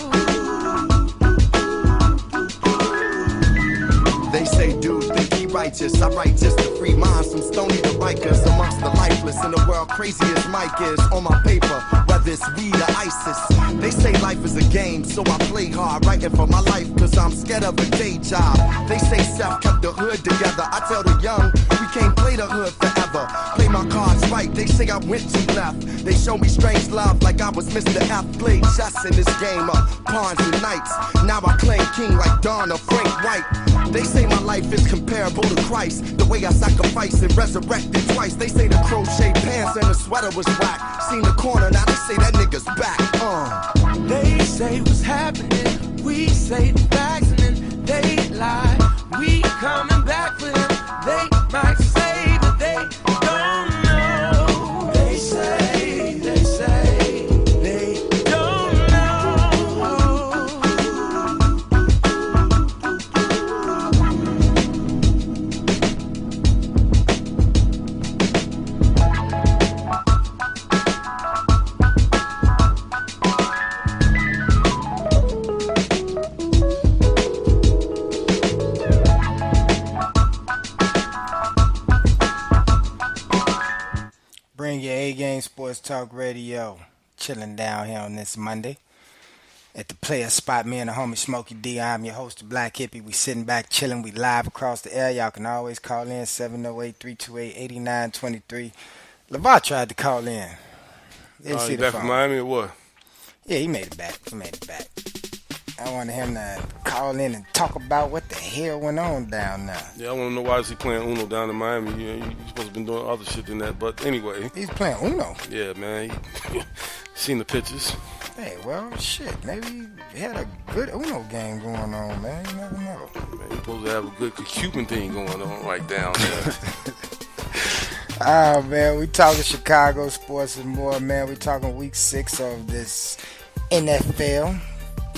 They say, dude, think he righteous. I write just to free minds from stony to Rikers. Amongst the lifeless in the world, crazy as Mike is. On my paper, whether it's weed or ISIS. They say life is a game, so I play hard. Writing for my life, cause I'm scared of a day job. They say Seth kept the hood together. I tell the young, we can't play the hood forever. Play my cards right, they say I went too left. They show me strange love like I was Mr. F. Played chess in this game of pawns and knights. Now I claim king like Don or Frank White. They say my life is comparable to Christ. The way I sacrificed and resurrected twice. They say the crochet pants and the sweater was whack. Seen the corner, now they say that nigga's back. They say what's happening, we say the facts and then they lie. We coming back for them, they might say, but they don't know. They say, they don't know. Bring your A-Game Sports Talk Radio. Chilling down here on this Monday. At the player spot, me and the homie Smokey D. I'm your host, the Black Hippie. We sitting back, chilling. We live across the air. Y'all can always call in 708-328-8923. LeVar tried to call in. Didn't see You the back phone. from Miami or what? Yeah, he made it back. I wanted him to call in and talk about what the hell went on down there. Yeah, I want to know why is he playing Uno down in Miami. You supposed to been doing other shit than that. But anyway. He's playing Uno. Yeah, man. Seen the pictures. Hey, well, shit. Maybe he had a good Uno game going on, man. You never know. Man, you supposed to have a good Cuban thing going on right down there. Oh, man, we talking Chicago sports and more, man. We talking week 6 of this NFL.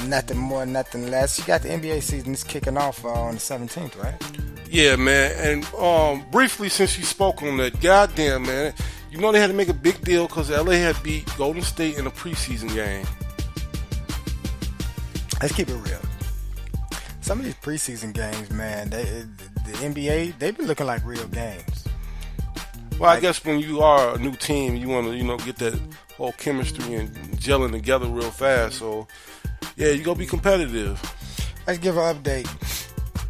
Nothing more, nothing less. You got the NBA season is kicking off on the 17th, right? Yeah, man. And briefly, since you spoke on that, goddamn, man, you know they had to make a big deal because LA had beat Golden State in a preseason game. Let's keep it real. Some of these preseason games, man, the NBA, they've been looking like real games. Well, I guess when you are a new team, you want to, get that whole chemistry and gelling together real fast. So, yeah, you going to be competitive. Let's give an update.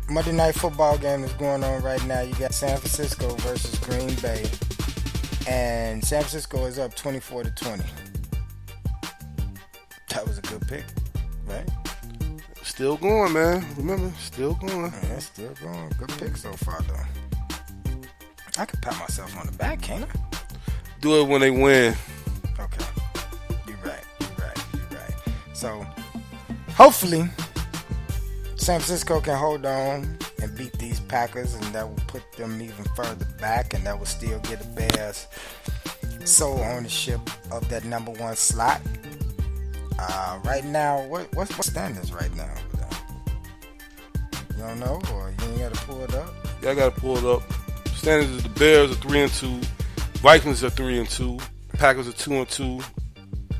Monday Night Football game is going on right now. You got San Francisco versus Green Bay. And San Francisco is up 24-20. That was a good pick, right? Still going, man. Remember, still going. Yeah, still going. Good pick so far, though. I can pat myself on the back, can't I? Do it when they win. Okay. You're right. So, hopefully, San Francisco can hold on and beat these Packers, and that will put them even further back, and that will still get the Bears sole ownership of that number one slot. Right now, what's the standings right now? You don't know, or you ain't got to pull it up? Yeah, I got to pull it up. Standings is the Bears are 3-2, Vikings are 3-2, Packers are 2-2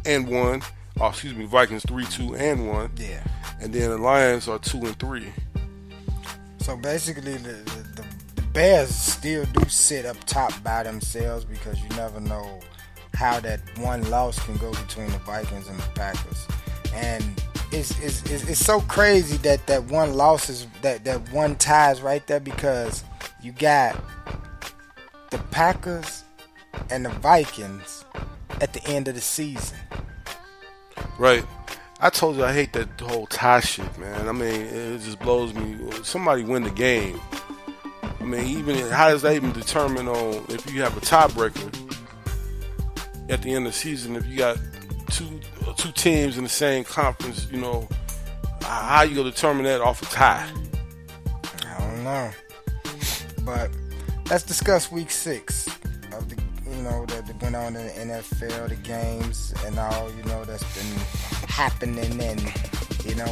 and 1. Oh, excuse me, Vikings 3-2 and 1. Yeah. And then the Lions are 2-3. So basically, the Bears still do sit up top by themselves because you never know how that one loss can go between the Vikings and the Packers. And it's so crazy that one loss is that one ties right there, because you got the Packers and the Vikings at the end of the season. Right. I told you I hate that whole tie shit, man. I mean, it just blows me. Somebody win the game. I mean, even how does that even determine on if you have a tiebreaker at the end of the season? If you got two teams in the same conference, you know, how you gonna determine that off a tie? I don't know. But let's discuss week 6 of the, that went on in the NFL, the games and all, that's been happening, and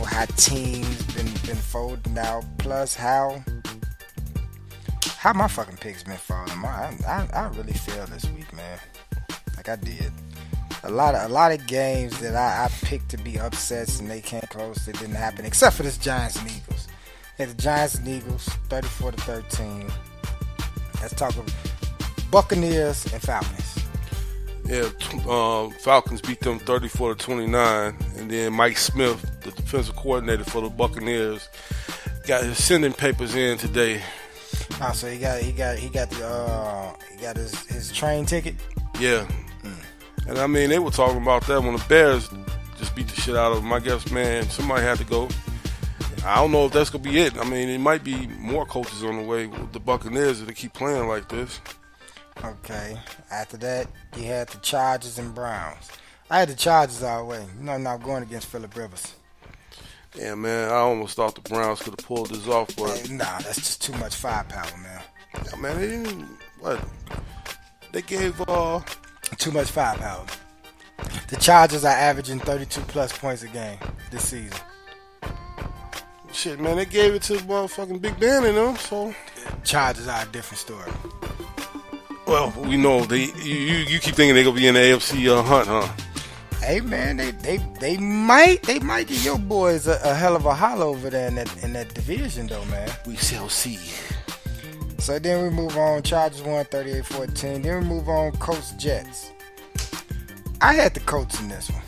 how teams been folding out, plus how my fucking picks been falling. I really failed this week, man. Like I did. A lot of games that I picked to be upsets and they came close. It didn't happen, except for this Giants and Eagles. Yeah, the Giants and Eagles, 34-13. Let's talk about Buccaneers and Falcons. Yeah, Falcons beat them 34-29, and then Mike Smith, the defensive coordinator for the Buccaneers, got his sending papers in today. Oh, so he got his train ticket. Yeah, and I mean they were talking about that when the Bears just beat the shit out of them. I guess, man, somebody had to go. I don't know if that's gonna be it. I mean, it might be more coaches on the way with the Buccaneers if they keep playing like this. Okay. After that, you had the Chargers and Browns. I had the Chargers all the way. I'm not going against Phillip Rivers. Yeah, man, I almost thought the Browns could have pulled this off, but nah, that's just too much firepower, man. Yeah, man, they didn't. What? They gave too much firepower. The Chargers are averaging 32 plus points a game this season. Shit, man, they gave it to motherfucking Big Ben and them, so. Chargers are a different story. Well, we know you keep thinking they're gonna be in the AFC hunt, huh? Hey man, they might get your boys a hell of a holler over there in that division though, man. We shall see. So then we move on. Chargers won 38-14. Then we move on. Colts Jets. I had the Colts in this one.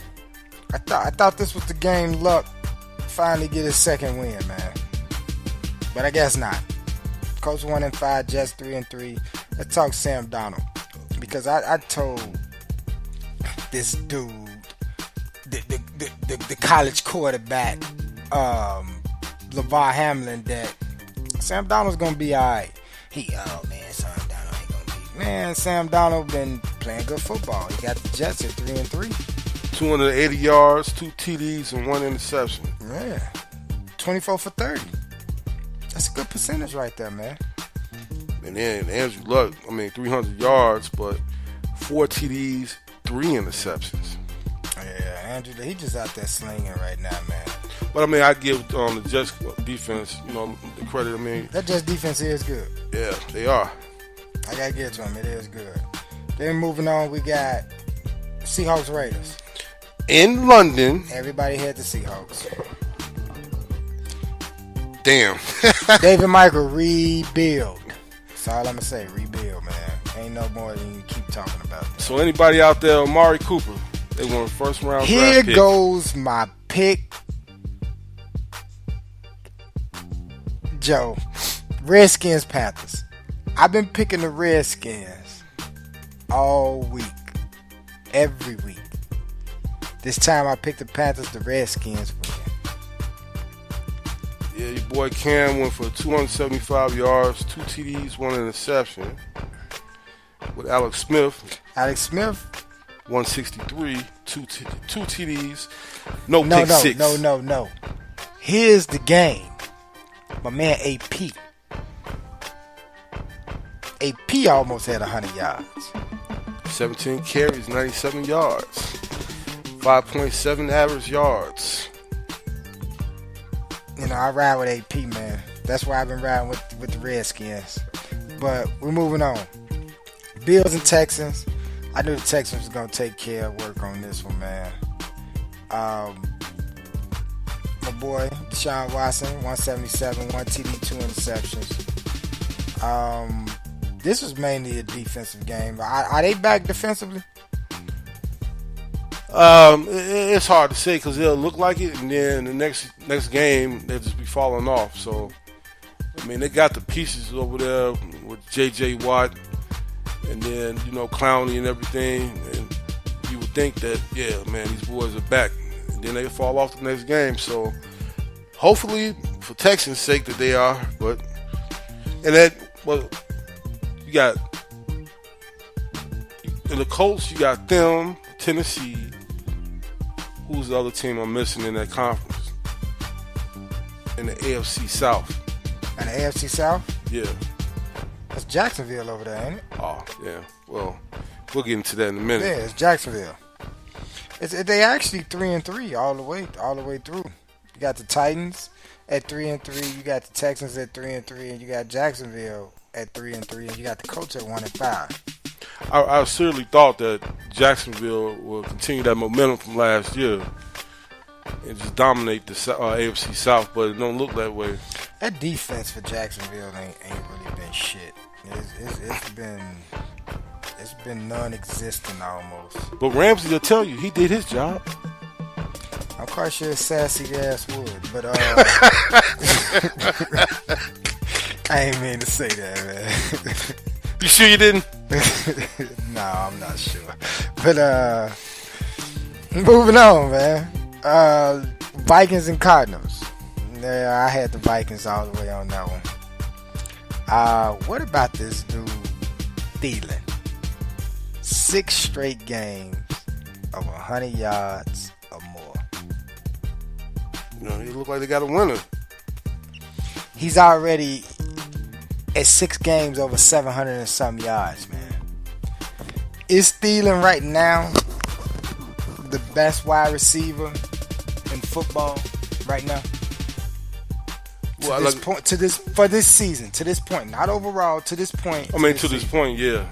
I thought this was the game luck finally get his second win, man. But I guess not. Colts 1-5, Jets 3-3. Let's talk Sam Darnold, because I told this dude, the college quarterback, LeVar Hamlin, that Sam Darnold's gonna be alright. Sam Darnold ain't gonna be. Man, Sam Darnold been playing good football. He got the Jets at 3-3. 280 yards, 2 TDs, and 1 interception. Yeah, 24 for 30. That's a good percentage right there, man. And then Andrew Luck, 300 yards, but 4 TDs, 3 interceptions. Yeah, Andrew, he just out there slinging right now, man. But I give the Jets defense, the credit. That Jets defense is good. Yeah, they are. I gotta give it to them. It is good. Then moving on, we got Seahawks Raiders in London. Everybody had the Seahawks. Damn. David Michael, rebuild. That's all I'm gonna say. Rebuild, man. Ain't no more than you keep talking about that. So anybody out there, Amari Cooper, they won first round. Here draft goes my pick, Joe. Redskins Panthers. I've been picking the Redskins all week, every week. This time I picked the Panthers. The Redskins win. Yeah, your boy Cam went for 275 yards, 2 TDs, 1 interception. With Alex Smith, 163, 2 TDs, no pick six. No. Here's the game. My man AP. AP almost had 100 yards. 17 carries, 97 yards. 5.7 average yards. You know, I ride with AP, man. That's why I've been riding with the Redskins. But we're moving on. Bills and Texans. I knew the Texans was going to take care of work on this one, man. My boy, Deshaun Watson, 177, 1 TD, 2 interceptions. This was mainly a defensive game. Are they back defensively? It's hard to say because they'll look like it, and then the next game they'll just be falling off. So, I mean, they got the pieces over there with J.J. Watt, and then Clowney and everything, and you would think that these boys are back, and then they fall off the next game. So, hopefully, for Texans' sake, that they are. You got in the Colts, you got them, Tennessee. Who's the other team I'm missing in that conference? In the AFC South. In the AFC South? Yeah. That's Jacksonville over there, ain't it? Oh, yeah. Well, we'll get into that in a minute. Yeah, it's Jacksonville. They actually 3-3 all the way through. You got the Titans at 3-3, you got the Texans at 3-3, and you got Jacksonville at 3-3, and you got the Colts at 1-5. I certainly thought that Jacksonville will continue that momentum from last year and just dominate the AFC South, but it don't look that way. That defense for Jacksonville ain't really been shit. It's been non-existent almost. But Ramsey will tell you he did his job. I'm quite sure sassy ass would, but I ain't mean to say that, man. You sure you didn't? No, I'm not sure. But moving on, man. Vikings and Cardinals. Yeah, I had the Vikings all the way on that one. What about this dude Thielen? 6 straight games of 100 yards or more. He look like they got a winner. He's already at 6 games over 700 and some yards, man. Is Thielen right now the best wide receiver in football right now? For this season, to this point, not overall, to this point. To this point, yeah.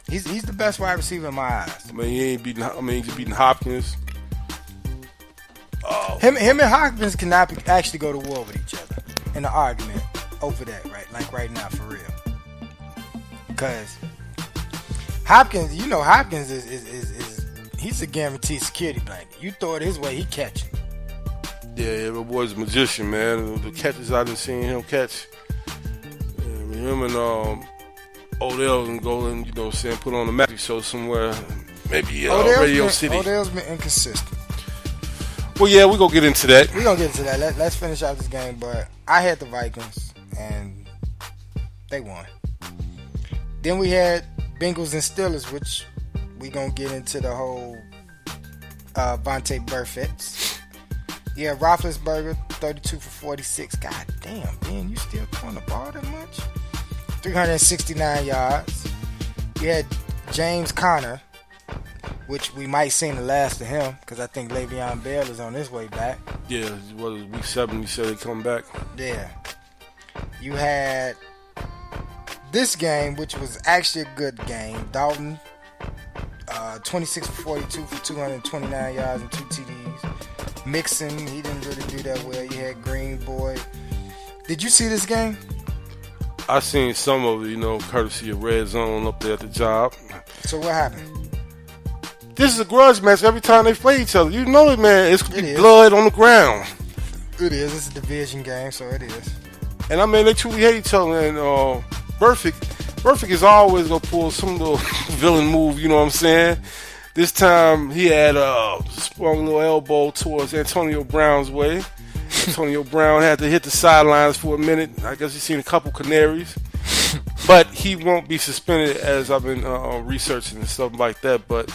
He's the best wide receiver in my eyes. He's beating Hopkins. Him and Hopkins cannot actually go to war with each other in an argument over that, right? Like right now, for real. Because Hopkins is he's a guaranteed security blanket. You throw it his way, he catch it. Yeah, my boy's a magician, man. The catches I've been seeing him catch. Him and Odell can go and put on a magic show somewhere, maybe Radio City. Odell's been inconsistent. Well, yeah, we're gonna get into that. Let's finish out this game. But I had the Vikings, and they won. Then we had Bengals and Steelers, which we gonna get into the whole Vontae Burfict. Yeah, Roethlisberger, 32 for 46. God damn, Ben, you still throwing the ball that much? 369 yards. You had James Conner, which we might see the last of him because I think Le'Veon Bell is on his way back. Yeah, week 7 you said he'd come back. Yeah. You had this game, which was actually a good game. Dalton, 26 for 42 for 229 yards and 2 TDs. Mixon, he didn't really do that well. You had Green Boy. Did you see this game? I seen some of it, courtesy of Red Zone up there at the job. So what happened? This is a grudge match every time they play each other. Man, it's blood on the ground. It is. It's a division game, so it is. And they truly hate each other. And Burfict is always gonna pull some little villain move. You know what I'm saying? This time he had sprung a little elbow towards Antonio Brown's way. Antonio Brown had to hit the sidelines for a minute. I guess he's seen a couple canaries. But he won't be suspended, as I've been researching and stuff like that. But,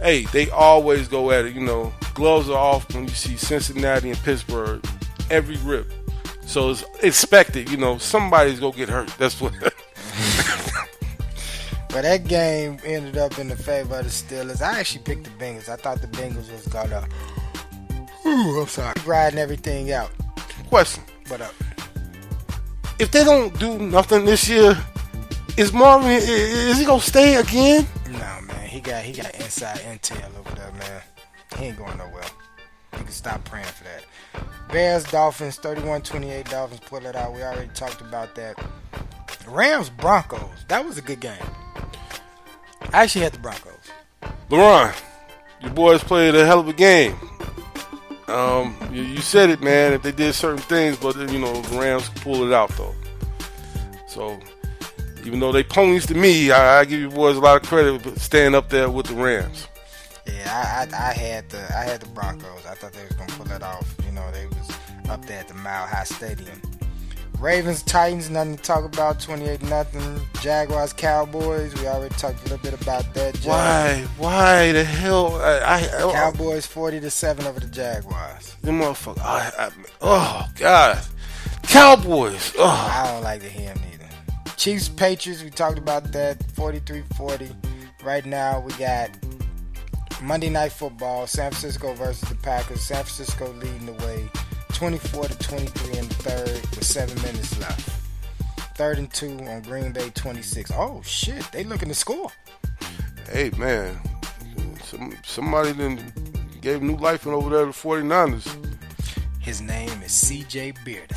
hey, they always go at it. You know, gloves are off when you see Cincinnati and Pittsburgh every rip. So it's expected, you know, somebody's going to get hurt. That's what. But that game ended up in the favor of the Steelers. I actually picked the Bengals. I thought the Bengals was going to, I'm sorry, riding everything out. Question. What up? If they don't do nothing this year, is Marvin, is he going to stay again? No, man. He got inside intel over there, man. He ain't going nowhere. You can stop praying for that. Bears, Dolphins, 31-28. Dolphins pull it out. We already talked about that. Rams, Broncos. That was a good game. I actually had the Broncos. LeBron, your boys played a hell of a game. You said it, man, if they did certain things, but, you know, the Rams pulled it out, though. So, even though they ponies to me, I give you boys a lot of credit for staying up there with the Rams. Yeah, I had the Broncos. I thought they was going to pull that off. You know, they was up there at the Mile High Stadium. Ravens, Titans, nothing to talk about, 28-0. Jaguars, Cowboys, we already talked a little bit about that. Why the hell? Cowboys 40-7 over the Jaguars. Them motherfuckers. Oh, God. Cowboys. Oh. I don't like to hear them either. Chiefs, Patriots, we talked about that, 43-40. Right now, we got Monday Night Football, San Francisco versus the Packers. San Francisco leading the way, 24-23 in the third with 7 minutes left. 3rd and 2 on Green Bay 26. Oh shit, they looking to score. Hey man, somebody then gave new life over there to the 49ers. His name is C.J. Beard,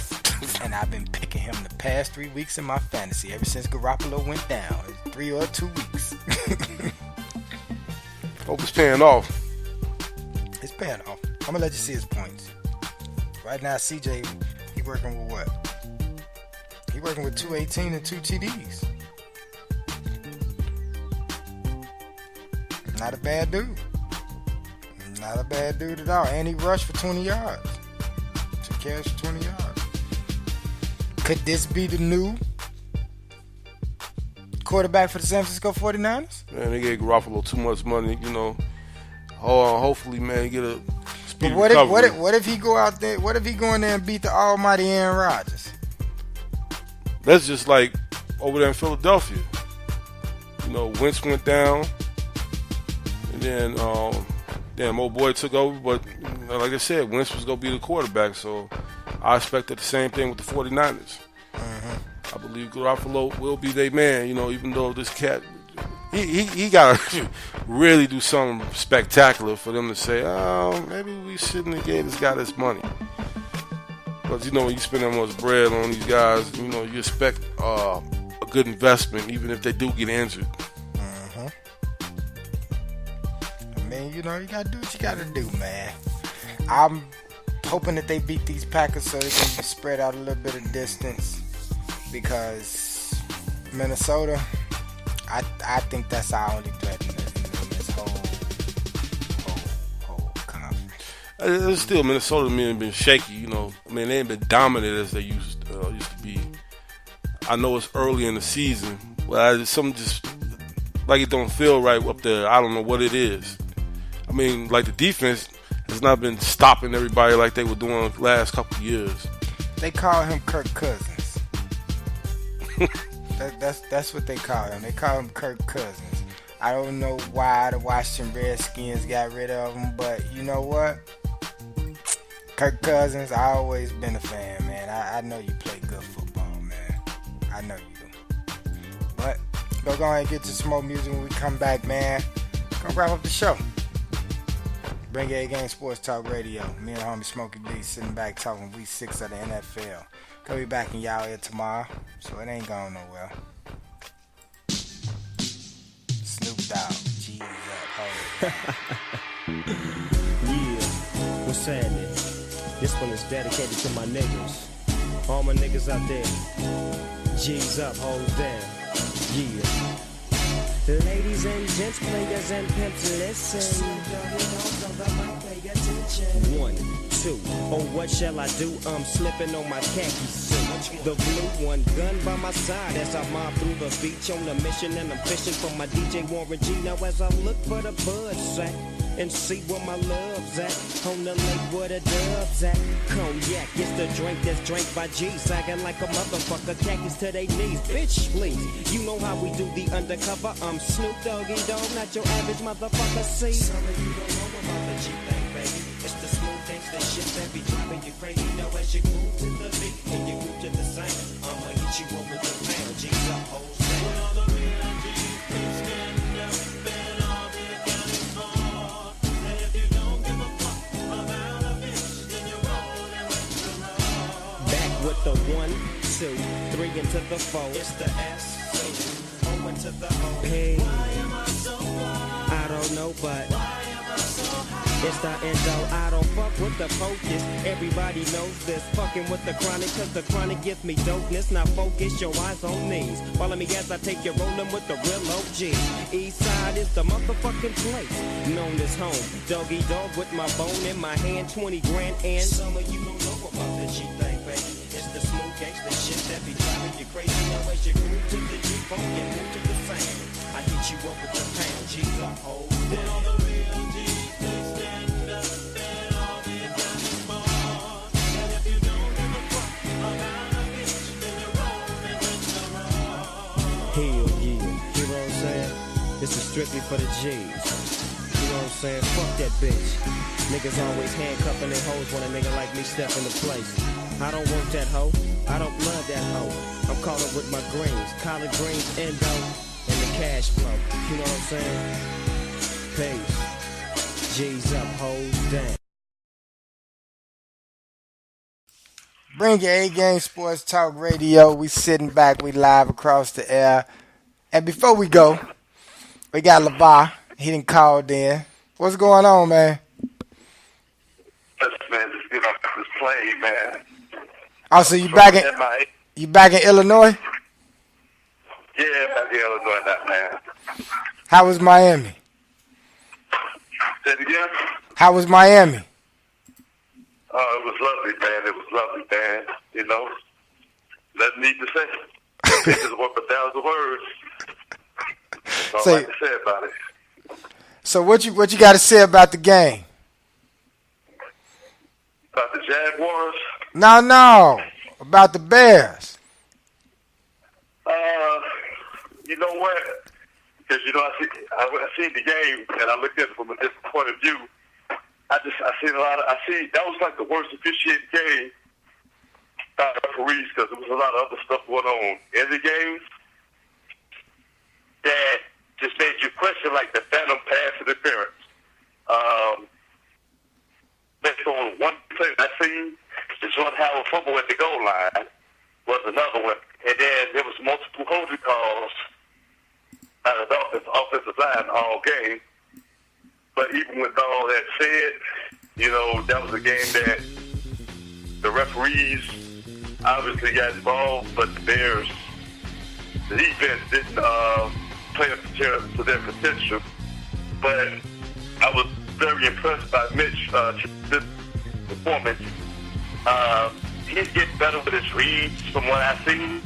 and I've been picking him the past 3 weeks in my fantasy ever since Garoppolo went down. It's 3 or 2 weeks. Hope it's paying off. It's paying off. I'm gonna let you see his points. Right now, CJ, he working with what? He working with 218 and 2 TDs. Not a bad dude. Not a bad dude at all. And he rushed for 20 yards. To catch for 20 yards. Could this be the new quarterback for the San Francisco 49ers? Man, they gave Garoppolo too much money, you know. Hopefully, man, get a speedy but recovery. what if he go out there? What if he go in there and beat the almighty Aaron Rodgers? That's just like over there in Philadelphia. You know, Wentz went down, and then old boy took over. But like I said, Wentz was gonna be the quarterback, so I expected the same thing with the 49ers. I believe Garoppolo will be their man. You know, even though this cat, he gotta really do something spectacular for them to say, oh, maybe we shouldn't have gave this guy this money. Because, you know, when you spend that much bread on these guys, you know, you expect a good investment, even if they do get injured. I mean, you know, you got to do what you got to do, man. I'm hoping that they beat these Packers so they can spread out a little bit of distance. Because Minnesota, I think that's our only threat in this whole conference. It's still Minnesota. I mean, been shaky. You know, I mean, they ain't been dominant as they used to be. I know it's early in the season, but something just like it don't feel right up there. I don't know what it is. I mean, like the defense has not been stopping everybody like they were doing the last couple of years. They call him Kirk Cousins. That's what they call him. They call him Kirk Cousins. I don't know why the Washington Redskins got rid of him, but you know what? Kirk Cousins, I always been a fan, man. I know you play good football, man. I know you do. But go ahead and get to some more music when we come back, man. Gonna wrap up the show. Bring A Game Sports Talk Radio. Me and homie Smokey D sitting back talking week 6 of the NFL. Gonna be back in y'all here tomorrow, so it ain't going nowhere. Snoop Dogg, G's up, hold it. Yeah, what's happening? This one is dedicated to my niggas. All my niggas out there. G's up, hold down. Yeah. Ladies and gents, players and pimps, listen. 1, 2. Oh, what shall I do? I'm slipping on my khaki suit. The blue one, gun by my side as I mob through the beach on a mission, and I'm fishing for my DJ Warren G. Now as I look for the bud sack and see where my love's at, on the lake where the dove's at. Cognac, it's the drink that's drank by G, sagging like a motherfucker, khakis to they knees. Bitch, please, you know how we do the undercover. I'm Snoop Doggy Dogg, not your average motherfucker. See, some of you don't know about the G thing, baby. It's the smooth gangsta shit that be driving you crazy. Now as you move to the beat and you move to the sound, I'ma hit you up with the pound. G's up, hoes down. All the real G's, please stand up and all the accounting for. And if you don't give a fuck about a bitch, then you're rolling with the law. Back with the 1, 2, 3 into the 4. It's the S, O into the O. Hey, why am I so fly? I don't know, but why am I so high? It's the endo, I don't fuck with the focus. Everybody knows this, fucking with the chronic, cause the chronic gives me dopeness. Now focus your eyes on these. Follow me as I take you rolling with the real OG. East side is the motherfucking place, known as home. Doggy dog with my bone in my hand, 20 grand and some of you don't know about the G thing, baby. It's the smooth gangsta shit that be driving you crazy. Now as you move to the G-funk and move to the sound, I hit you up with the pound. G's up, hold down. All the real G's. Hell yeah, you know what I'm saying? This is strictly for the G's. You know what I'm saying? Fuck that bitch. Niggas always handcuffing their hoes when a nigga like me step into place. I don't want that hoe. I don't love that hoe. I'm calling with my greens, collard greens, endo, and the cash flow. You know what I'm saying? Peace. G's up, hoes down. Bring your A-Game Sports Talk Radio. We sitting back. We live across the air. And before we go, we got LeVar. He done called in. What's going on, man? Listen, man, just get off this plane, man. Oh, so you back in Illinois? Yeah, back in Illinois now, man. How was Miami? Say it again? How was Miami? Oh, it was lovely, man. It was lovely, man. You know, nothing need to say. It's just worth 1,000 words. That's all I like to say about it. So what you got to say about the game? About the Jaguars? No, about the Bears. You know what? Because you know, I seen the game and I looked at it from a different point of view. I seen that was like the worst officiated game by referees because there was a lot of other stuff going on in the games that just made you question like the phantom pass interference. Based on one play I seen, the Jordan Howard fumble at the goal line was another one, and then there was multiple holding calls by the offensive line all game. But even with all that said, you know, that was a game that the referees obviously got involved, but the Bears, the defense didn't play up to their potential. But I was very impressed by Mitch this performance. He's getting better with his reads from what I've seen.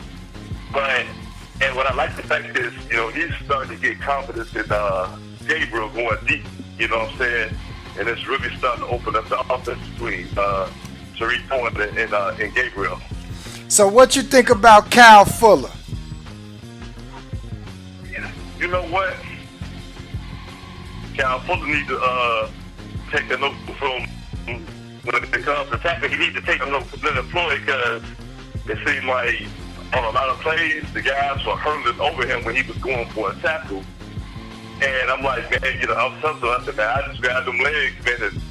And what I like the fact is, you know, he's starting to get confidence in Gabriel going deep. You know what I'm saying? And it's really starting to open up the offense between Tariq Cohen and Gabriel. So what you think about Kyle Fuller? You know what? Kyle Fuller needs to take a note from when it comes to tackling. He needs to take a note from Leonard Floyd because it seemed like on a lot of plays, the guys were hurling over him when he was going for a tackle. And I'm like, man, you know, I was telling him, I said, man, I just grabbed them legs, man, and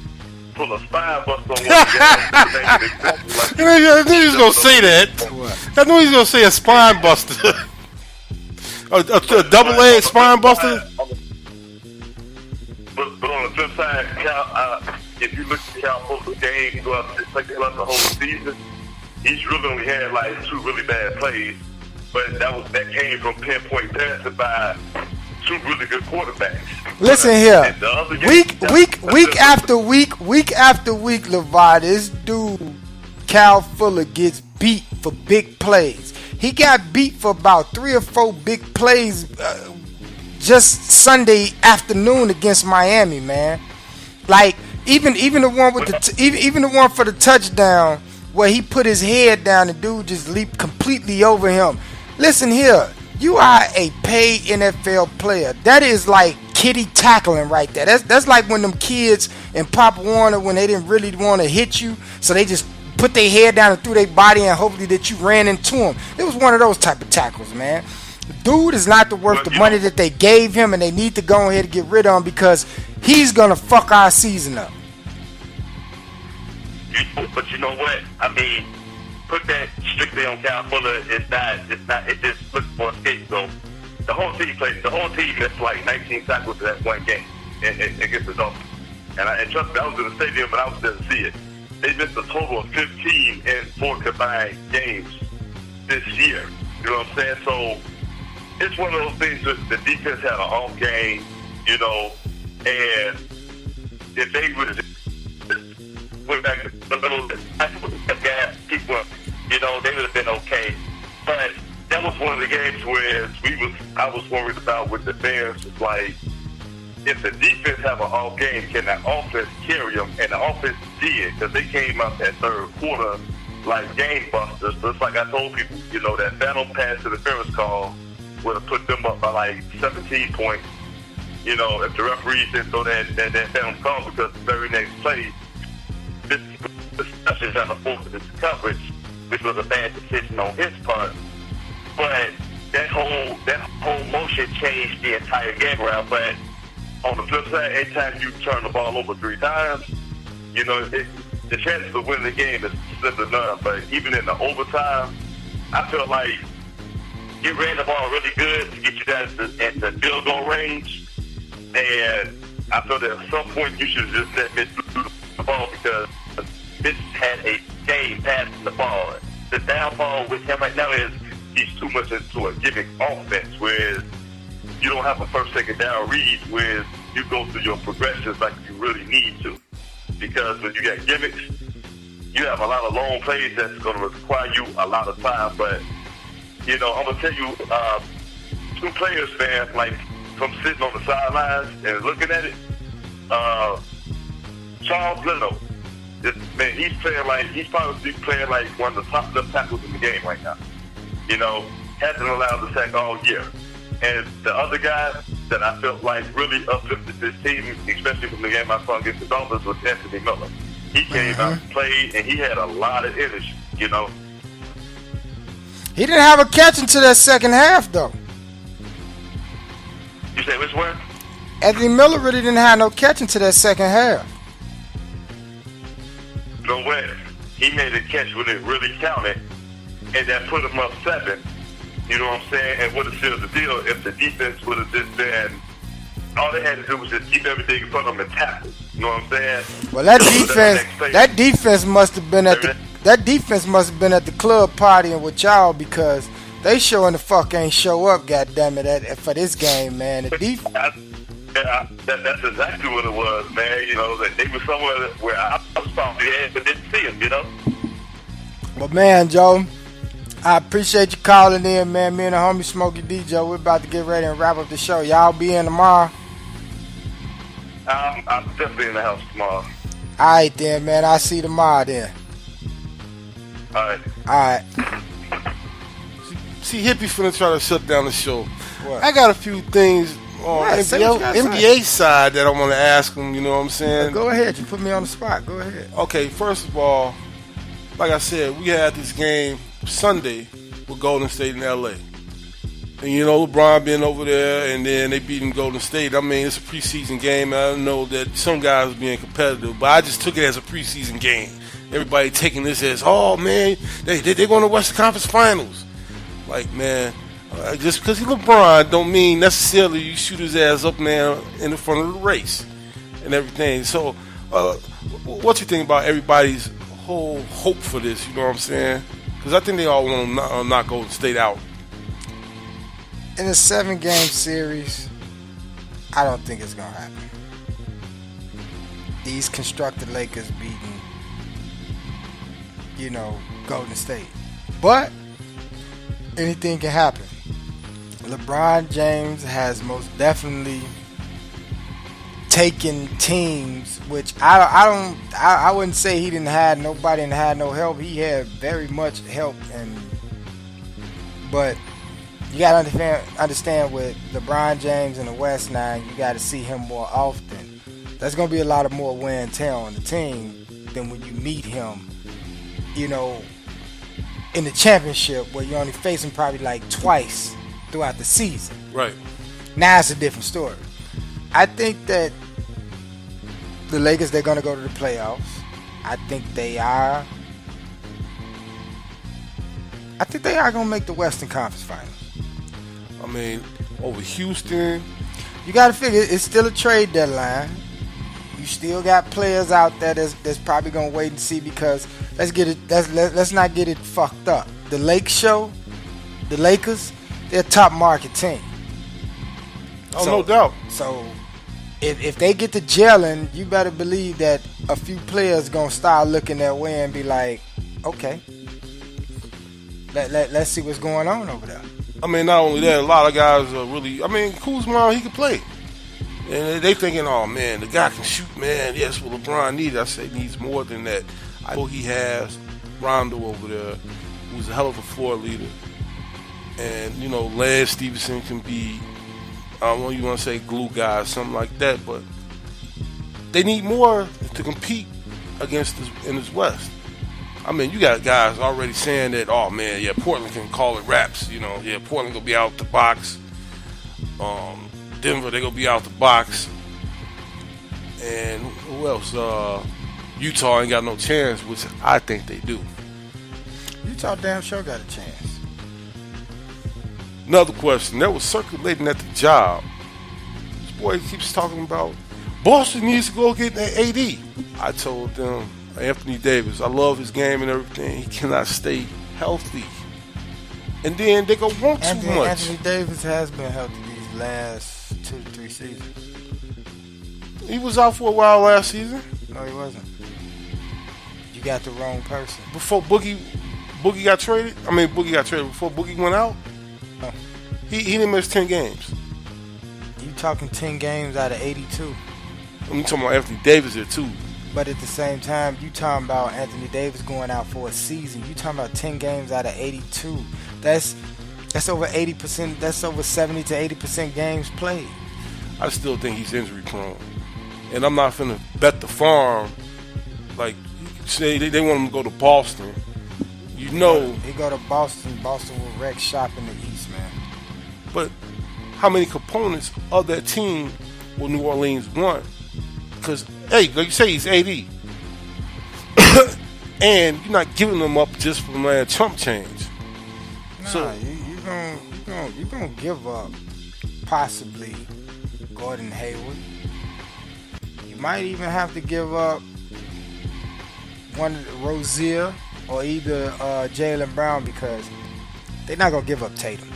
pull a spine buster on one guy. I knew he was going to say that. I knew he was going to say a spine buster. a double-edged spine buster? But on the flip side, Cal, if you look at Cal Full's game throughout the whole season, he's really only had like 2 really bad plays. But that came from pinpoint passing by two really good quarterbacks. Listen And here. the other game- Week after week, LeVar, this dude, Cal Fuller, gets beat for big plays. He got beat for about 3 or 4 big plays just Sunday afternoon against Miami, man. Like even the one with even the one for the touchdown where he put his head down, the dude just leaped completely over him. Listen here, you are a paid NFL player. That is like kiddie tackling right there. That's like when them kids in Pop Warner, when they didn't really want to hit you, so they just put their head down and threw their body and hopefully that you ran into them. It was one of those type of tackles, man. Dude is not worth the money that they gave him, and they need to go ahead and get rid of him because he's gonna fuck our season up. But you know what? I mean, put that strictly on Cal Fuller. It's not. It just looks for a scapegoat. The whole team missed like 19 tackles in that one game against the Dolphins. And trust me, I was in the stadium, but I was there to see it. They missed a total of 15 in 4 combined games this year. You know what I'm saying? So it's one of those things that the defense had an off game, you know, and if they would have went back a little bit, people, you know, they would have been okay. But that was one of the games where I was worried about with the Bears. It's like, if the defense have an off game, can the offense carry them? And the offense did, because they came up that third quarter like game busters. So it's like I told people, you know, that phantom pass interference call would have put them up by like 17 points. You know, if the referees didn't throw that phantom call, because the very next play, this discussion on the fourth of this coverage, which was a bad decision on his part. But that whole motion changed the entire game around. But on the flip side, anytime you turn the ball over 3 times, you know, the chances of winning the game is slim to none. But even in the overtime, I feel like you ran the ball really good to get you down at the field goal range. And I feel that at some point you should have just let Mitch do the ball, because Mitch had a game passing the ball. The downfall with him right now is he's too much into a gimmick offense, whereas you don't have a first, second down read where you go through your progressions like you really need to. Because when you got gimmicks, you have a lot of long plays that's going to require you a lot of time. But, you know, I'm going to tell you, 2 players, man, like from sitting on the sidelines and looking at it, Charles Leno, man, he's probably playing like one of the top left tackles in the game right now. You know, hasn't allowed the sack all year. And the other guy that I felt like really uplifted this team, especially from the game I saw against the Dolphins, was Anthony Miller. He came out and played, and he had a lot of energy, you know. He didn't have a catch until that second half, though. You say which one? Anthony Miller really didn't have no catch until that second half. You know what? He made a catch when it really counted, and that put him up 7. You know what I'm saying? And what it sealed the deal if the defense would have just been, all they had to do was just keep everything in front of them and tackle. You know what I'm saying? Well, that defense must have been at the club partying with y'all, because they sure in the fuck ain't show up, goddammit, for this game, man. The defense. That's exactly what it was, man. You know, that they were somewhere where I was probably at, but didn't see them, you know? But, man, Joe, I appreciate you calling in, man. Me and the homie Smokey D, Joe, we're about to get ready and wrap up the show. Y'all be in tomorrow? I'm definitely in the house tomorrow. All right, then, man. I'll see you tomorrow, then. All right. See, Hippie finna try to shut down the show. What? I got a few things on NBA side that I want to ask him, you know what I'm saying? Go ahead. You put me on the spot. Go ahead. Okay, first of all, like I said, we had this game Sunday with Golden State in L.A. And, you know, LeBron being over there, and then they beating Golden State. I mean, it's a preseason game. I know that some guys are being competitive, but I just took it as a preseason game. Everybody taking this as, oh, man, they're going to Western Conference Finals. Like, man, just because he's LeBron don't mean necessarily you shoot his ass up, man, in the front of the race and everything. So, what you think about everybody's whole hope for this, you know what I'm saying? Because I think they all want to knock Golden State out. In a 7-game series, I don't think it's gonna happen. These constructed Lakers beating, Golden State. But anything can happen. LeBron James has most definitely taken teams, which I wouldn't say he didn't have nobody and had no help. He had very much help, but you gotta understand with LeBron James in the West now, you gotta see him more often. There's gonna be a lot of more wear and tear on the team than when you meet him, in the championship where you only face him probably like twice throughout the season. Right. Now it's a different story. I think that the Lakers, they're going to go to the playoffs. I think they are going to make the Western Conference Finals. I mean, over Houston. You got to figure it's still a trade deadline. You still got players out there that's probably going to wait and see, because let's not get it fucked up. The Lakers, they're a top market team. Oh, no doubt. So if they get to gelling, you better believe that a few players gonna start looking that way and be like, okay, let's see what's going on over there. I mean, not only that, a lot of guys are really. I mean, Kuzma, he can play, and they thinking, oh man, the guy can shoot, man. Yes, what LeBron needs. I say needs more than that. I know he has Rondo over there, who's a hell of a floor leader, and Lance Stevenson can be. I don't know, you want to say glue guy or something like that, but they need more to compete against in this West. I mean, you got guys already saying that, oh man, yeah, Portland can call it raps. Yeah, Portland gonna be out the box. Denver, they gonna be out the box. And who else? Utah ain't got no chance, which I think they do. Utah damn sure got a chance. Another question that was circulating at the job. This boy keeps talking about Boston needs to go get an AD. I told them, Anthony Davis, I love his game and everything. He cannot stay healthy. And then they go want too much. Anthony Davis has been healthy these last 2 to 3 seasons. He was out for a while last season. No, he wasn't. You got the wrong person. Before Boogie got traded? Boogie got traded before Boogie went out? Huh. He didn't miss 10 games. You talking 10 games out of 82. I'm talking about Anthony Davis here too. But at the same time, you talking about Anthony Davis going out for a season. You talking about 10 games out of 82. That's over 80%. That's over 70 to 80% games played. I still think he's injury prone. And I'm not finna bet the farm. Like, say they want him to go to Boston. He go to Boston. Boston will wreck shop in the East, man. But how many components of that team will New Orleans want? Because, hey, like you say, he's AD. And you're not giving them up just for man chump change. Nah, so you're gonna give up possibly Gordon Hayward. You might even have to give up one of the Rozier or either Jaylen Brown, because they're not gonna give up Tatum.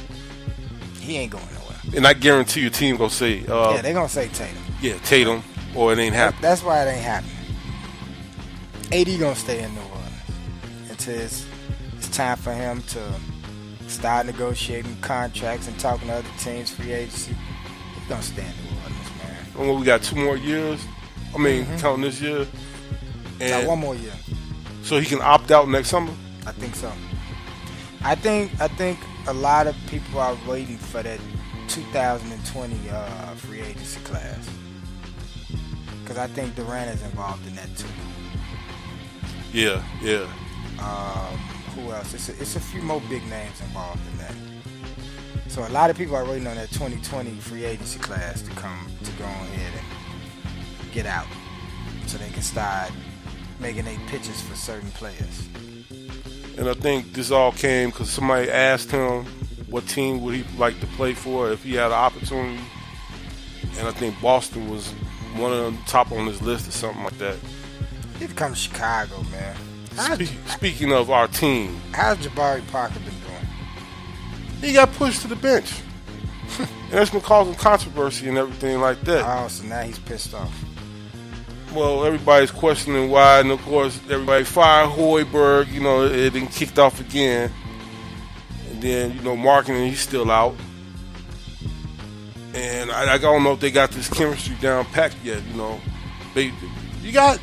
He ain't going nowhere. And I guarantee your team gonna say, yeah, they're gonna say Tatum. Yeah, Tatum, or it ain't happening. That's why it ain't happening. AD gonna stay in New Orleans until it's time for him to start negotiating contracts and talking to other teams, free agency. He's gonna stay in New Orleans, man. Well, we got 2 more years. Counting this year. And got 1 more year. So he can opt out next summer? I think so. I think a lot of people are waiting for that 2020 free agency class, because I think Durant is involved in that too. Yeah. Who else? It's a few more big names involved in that. So a lot of people are waiting on that 2020 free agency class to go ahead and get out, so they can start making their pitches for certain players. And I think this all came because somebody asked him what team would he like to play for if he had an opportunity. And I think Boston was one of the top on his list or something like that. He'd come to Chicago, man. Speaking of our team, how's Jabari Parker been doing? He got pushed to the bench. And that's been causing controversy and everything like that. Oh, so now he's pissed off. Well, everybody's questioning why, and of course, everybody fired Hoiberg. You know, it then kicked off again. And then, you know, marketing, he's still out. And I don't know if they got this chemistry down packed yet, you know. You got,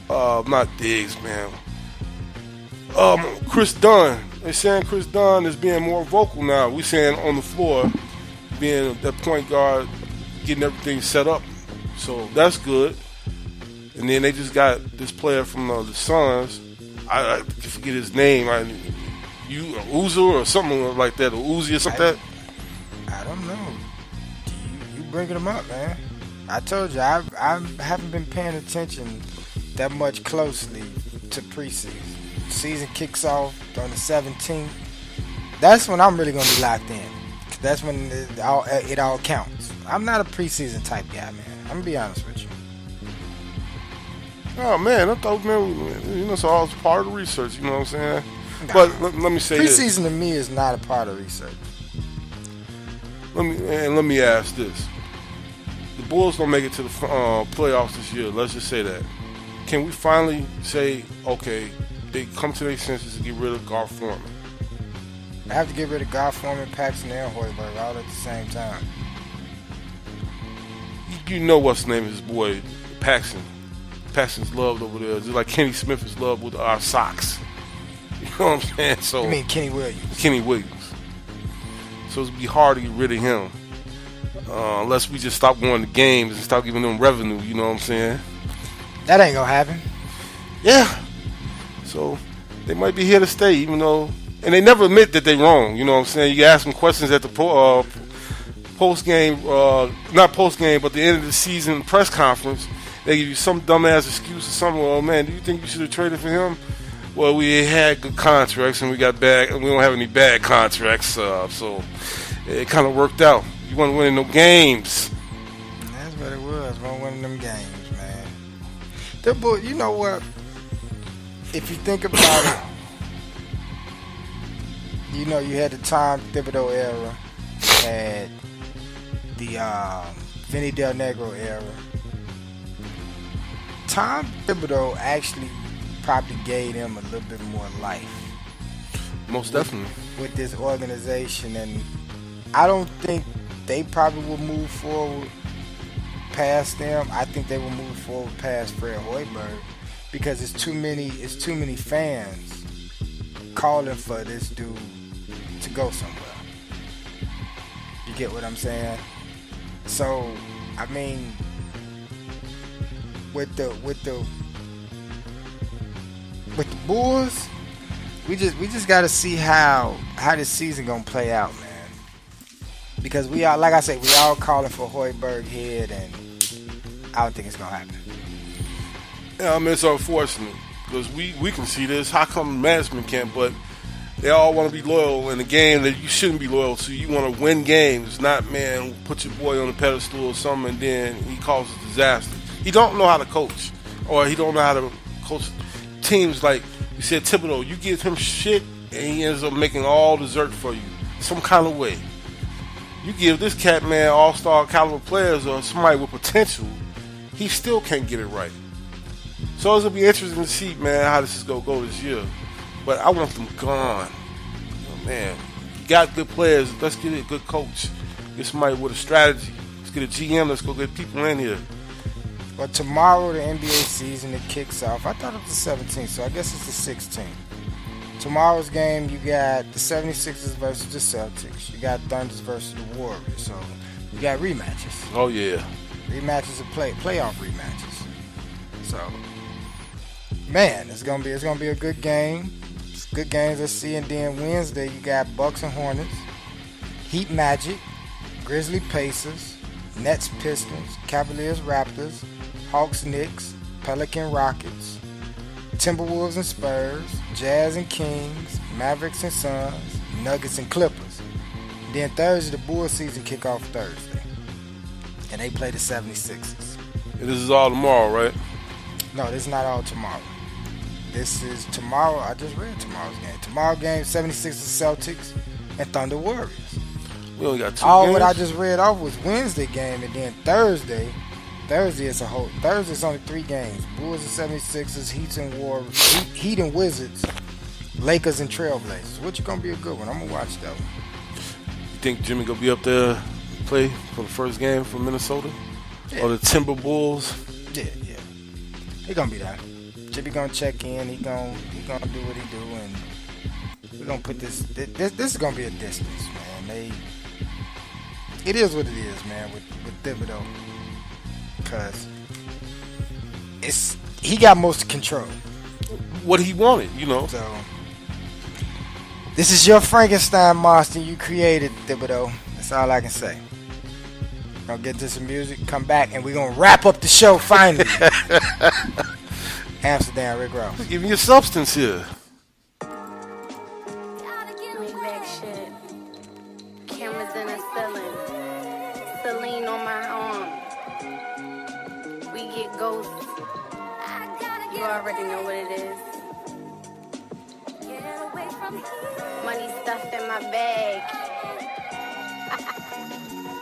not Diggs, man. Chris Dunn. They're saying Chris Dunn is being more vocal now. We're saying on the floor, being that point guard, getting everything set up. So that's good. And then they just got this player from the Suns. I forget his name. Uzu or something like that, or Uzi or something like that. I don't know. You bringing him up, man. I told you, I haven't been paying attention that much closely to preseason. Season kicks off on the 17th. That's when I'm really going to be locked in. That's when it all counts. I'm not a preseason type guy, man. I'm going to be honest with you. Oh, man, I thought, man, you know, so all it's part of the research, you know what I'm saying? Nah. But let me say this. Preseason to me is not a part of research. Let me ask this. The Bulls don't make it to the playoffs this year. Let's just say that. Can we finally say, okay, they come to their senses and get rid of Garth Foreman? I have to get rid of Garth Foreman, Paxson, and Hoiberg all at the same time. You know what's the name of his boy, Paxson. Paxson's loved over there, just like Kenny Smith is loved with our socks. You know what I'm saying? So you mean Kenny Williams? Kenny Williams. So it's be hard to get rid of him unless we just stop going to games and stop giving them revenue. You know what I'm saying? That ain't gonna happen. Yeah. So they might be here to stay, even though, and they never admit that they're wrong. You know what I'm saying? You ask them questions at the post game, not post game, but the end of the season press conference. They give you some dumbass excuse or something. Well, man, do you think you should have traded for him? Well, we had good contracts and we got bad, and we don't have any bad contracts, so it kind of worked out. You weren't winning no games. That's what it was. Weren't winning them games, man. You know what? If you think about it, you know, you had the Tom Thibodeau era, had the Vinny Del Negro era. Tom Thibodeau actually probably gave him a little bit more life. Most definitely. With this organization, and I don't think they probably will move forward past them. I think they will move forward past Fred Hoiberg because it's too many fans calling for this dude to go somewhere. You get what I'm saying? So, I mean, with the Bulls, we just got to see how this season gonna play out, man. Because we are, like I said, we all calling for Hoiberg head, and I don't think it's gonna happen. Yeah, I mean, it's unfortunate because we can see this. How come management can't? But they all want to be loyal in a game that you shouldn't be loyal to. You want to win games, not, man, put your boy on the pedestal or something, and then he causes disaster. He don't know how to coach, or he don't know how to coach teams. Like you said, Thibodeau, you give him shit, and he ends up making all dessert for you, some kind of way. You give this cat, man, all-star caliber players or somebody with potential, he still can't get it right. So it's gonna be interesting to see, man, how this is gonna go this year. But I want them gone. Oh, man, you got good players. Let's get a good coach. Get somebody with a strategy. Let's get a GM. Let's go get people in here. But tomorrow the NBA season, it kicks off. I thought it was the 17th, so I guess it's the 16th. Tomorrow's game, you got the 76ers versus the Celtics. You got Thunders versus the Warriors. So you got rematches. Oh, yeah. Rematches of playoff rematches. So, man, it's gonna be a good game. It's good games to see. And then Wednesday, you got Bucks and Hornets, Heat Magic, Grizzly Pacers, Nets Pistons, Cavaliers Raptors, Hawks Knicks, Pelican Rockets, Timberwolves and Spurs, Jazz and Kings, Mavericks and Suns, Nuggets and Clippers. Then Thursday, the Bulls season kick off Thursday. And they play the 76ers. And this is all tomorrow, right? No, this is not all tomorrow. This is tomorrow. I just read tomorrow's game. Tomorrow game, 76ers Celtics and Thunder Warriors. We only got 2 All games. what I just read off was Wednesday game, and then Thursday. Thursday is a whole. Thursday's only 3 games: Bulls and 76ers, Heat and Wizards, Lakers and Trailblazers. Which is gonna be a good one. I'm gonna watch that one. You think Jimmy gonna be up there play for the first game for Minnesota or the Timberwolves? Yeah. He gonna be there. Jimmy gonna check in. He gonna do what he do, and we're gonna put this. This is gonna be a distance, man. It is what it is, man. With Thibodeau, because he got most control. What he wanted, you know. So this is your Frankenstein monster you created, Thibodeau. That's all I can say. Gonna get to some music, come back, and we're gonna wrap up the show finally. Amsterdam, Rick Ross. Give me your substance here. Maybach shit. Cameras in the ceiling. Celine on my arm. We get ghosts. You already know what it is. Money stuffed in my bag.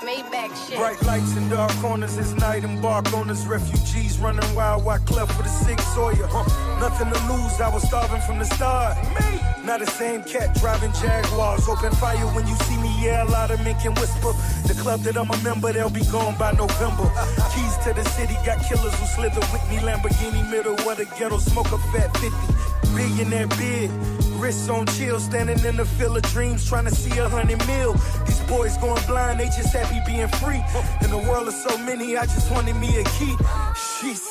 Maybach shit. Bright lights in dark corners, it's night. Embark on us, refugees running wild, white cleft with a 6 Sawyer. Nothing to lose, I was starving from the start. Not the same cat driving Jaguars. Open fire when you see me, yeah, a lot of men can whisper. The club that I'm a member, they'll be gone by November. Keys to the city, got killers who slither with me. Lamborghini middle of the ghetto, smoke a fat 50. Billionaire bid. Wrists on chill, standing in the field of dreams, trying to see 100 mil. These boys going blind, they just happy being free. In the world of so many, I just wanted me a key. Sheesh,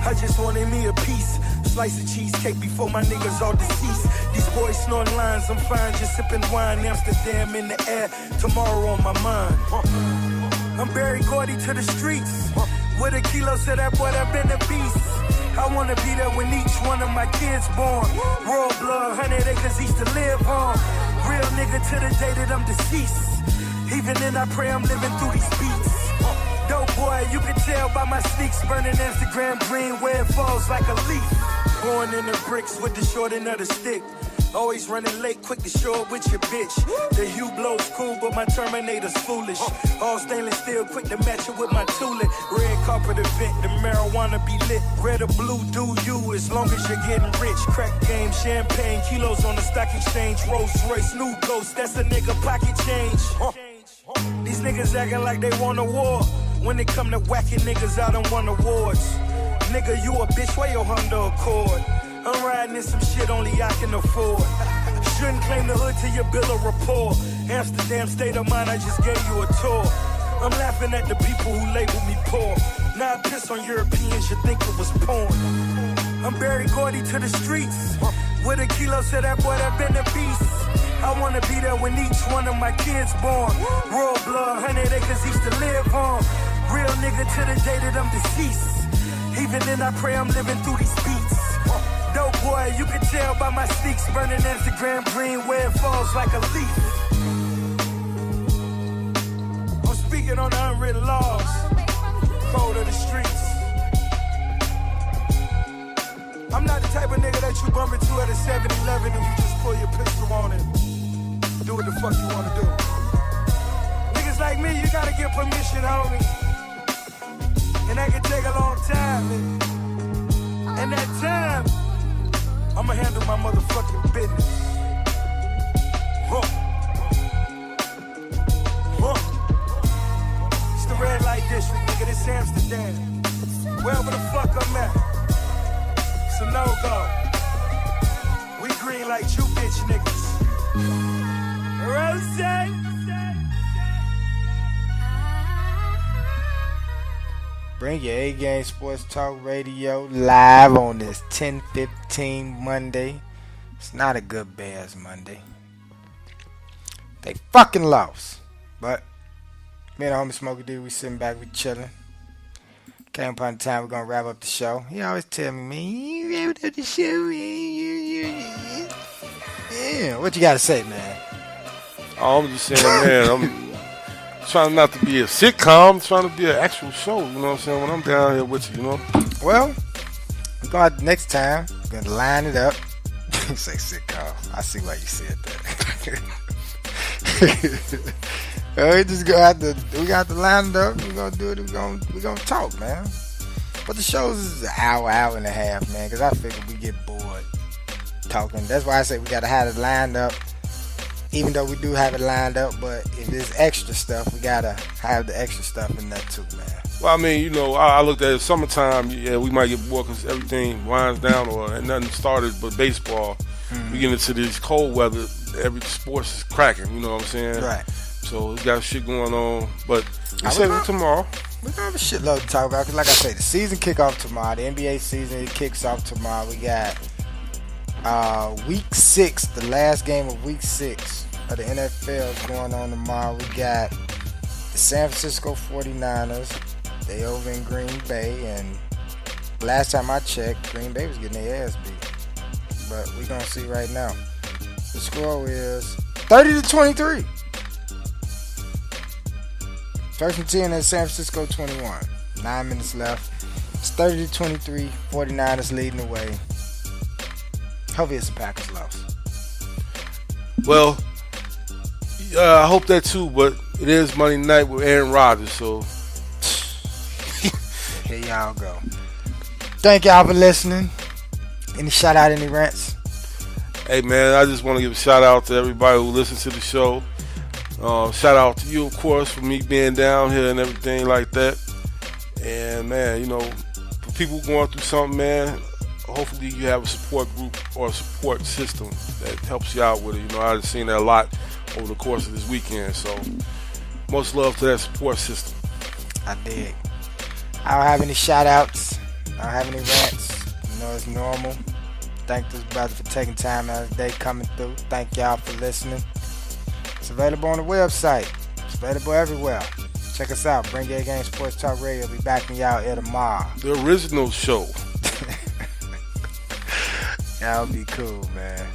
I just wanted me a piece. Slice of cheesecake before my niggas all deceased. These boys snoring lines, I'm fine, just sipping wine. Amsterdam in the air, tomorrow on my mind. I'm Barry Gordy to the streets. With a kilo, said that boy that been a beast. I wanna be there when each one of my kids born. Royal blood, 100 acres each to live on. Real nigga to the day that I'm deceased. Even then I pray I'm living through these beats. Dope boy, you can tell by my sneaks. Burning Instagram green where it falls like a leaf. Born in the bricks with the short end of the stick. Always running late, quick to show up with your bitch. The hue blows cool, but my Terminator's foolish. All stainless steel, quick to match it with my tulip. Red carpet event, the marijuana be lit. Red or blue, do you, as long as you're getting rich. Crack game, champagne, kilos on the stock exchange. Rolls Royce, new ghost, that's a nigga pocket change. These niggas acting like they want a war. When it come to whacking niggas, I don't want awards. Nigga, you a bitch, where your Honda Accord? I'm riding in some shit only I can afford. Shouldn't claim the hood till your bill of rapport. Amsterdam state of mind, I just gave you a tour. I'm laughing at the people who label me poor. Now I piss on Europeans, you think it was porn. I'm Barry Gordy to the streets. With a kilo, said that boy that been a beast. I wanna be there when each one of my kids born. Royal blood, 100 acres each to live on. Real nigga to the day that I'm deceased. Even then I pray I'm living through these beats. Dope boy, you can tell by my sneaks. Burning Instagram green where it falls like a leaf. I'm speaking on the unwritten laws. Code of the streets. I'm not the type of nigga that you bump into at a 7-Eleven and you just pull your pistol on it. Do what the fuck you wanna do. Niggas like me, you gotta get permission, homie. And that can take a long time, man. And that time, I'ma handle my motherfucking business. It's the red light district, nigga, this Amsterdam. Wherever the fuck I'm at, it's a no-go. We green like you bitch niggas. Rose. Bring your A-Game Sports Talk Radio live on this 10/15 Monday. It's not a good Bears Monday. They fucking lost. But me and the homie Smokey D, we sitting back, we chilling. Came upon the time we're gonna wrap up the show. He always tell me, man, you wrapped up the show, man. Yeah, what you gotta say, man? Oh, I'm just saying, man, I'm trying not to be a sitcom, I'm trying to be an actual show, you know what I'm saying, when I'm down here with you, you know? Well, we're going to next time, we're going to line it up. Say sitcom. I see why you said that. We just got to line it up. We're gonna do it. We're gonna talk, man. But the shows is an hour and a half, man. Because I figure we get bored talking. That's why I say we gotta have it lined up. Even though we do have it lined up, but if there's extra stuff, we gotta have the extra stuff in there too, man. Well, I mean, you know, I looked at it. Summertime, yeah, we might get bored because everything winds down or nothing started but baseball. We get into this cold weather, every sports is cracking, you know what I'm saying? Right. So we got shit going on, but we save it tomorrow. We're gonna have a shitload to talk about because, like I say, the season kick off tomorrow. The NBA season kicks off tomorrow. We got week 6, the last game of week 6 of the NFL is going on tomorrow. We got the San Francisco 49ers. They over in Green Bay, and last time I checked, Green Bay was getting their ass beat. But we're going to see right now. The score is 30-23. First and 10 at San Francisco 21. 9 minutes left. It's 30-23. 49ers leading the way. Hopefully it's a Packers loss. Well, I hope that too, but it is Monday night with Aaron Rodgers, so here y'all go. Thank y'all for listening. Any shout out, any rants? Hey man, I just want to give a shout out to everybody who listens to the show. Shout out to you, of course, for me being down here and everything like that. And man, you know, for people going through something, man, hopefully you have a support group or a support system that helps you out with it. You know, I've seen that a lot over the course of this weekend. So much love to that support system. I dig. I don't have any shout outs. I don't have any rants. You know, it's normal. Thank this brother for taking time out of the day coming through. Thank y'all for listening. It's available on the website. It's available everywhere. Check us out. Bring Your Game Sports Talk Radio. We'll be backing y'all here tomorrow. The original show. That'll be cool, man.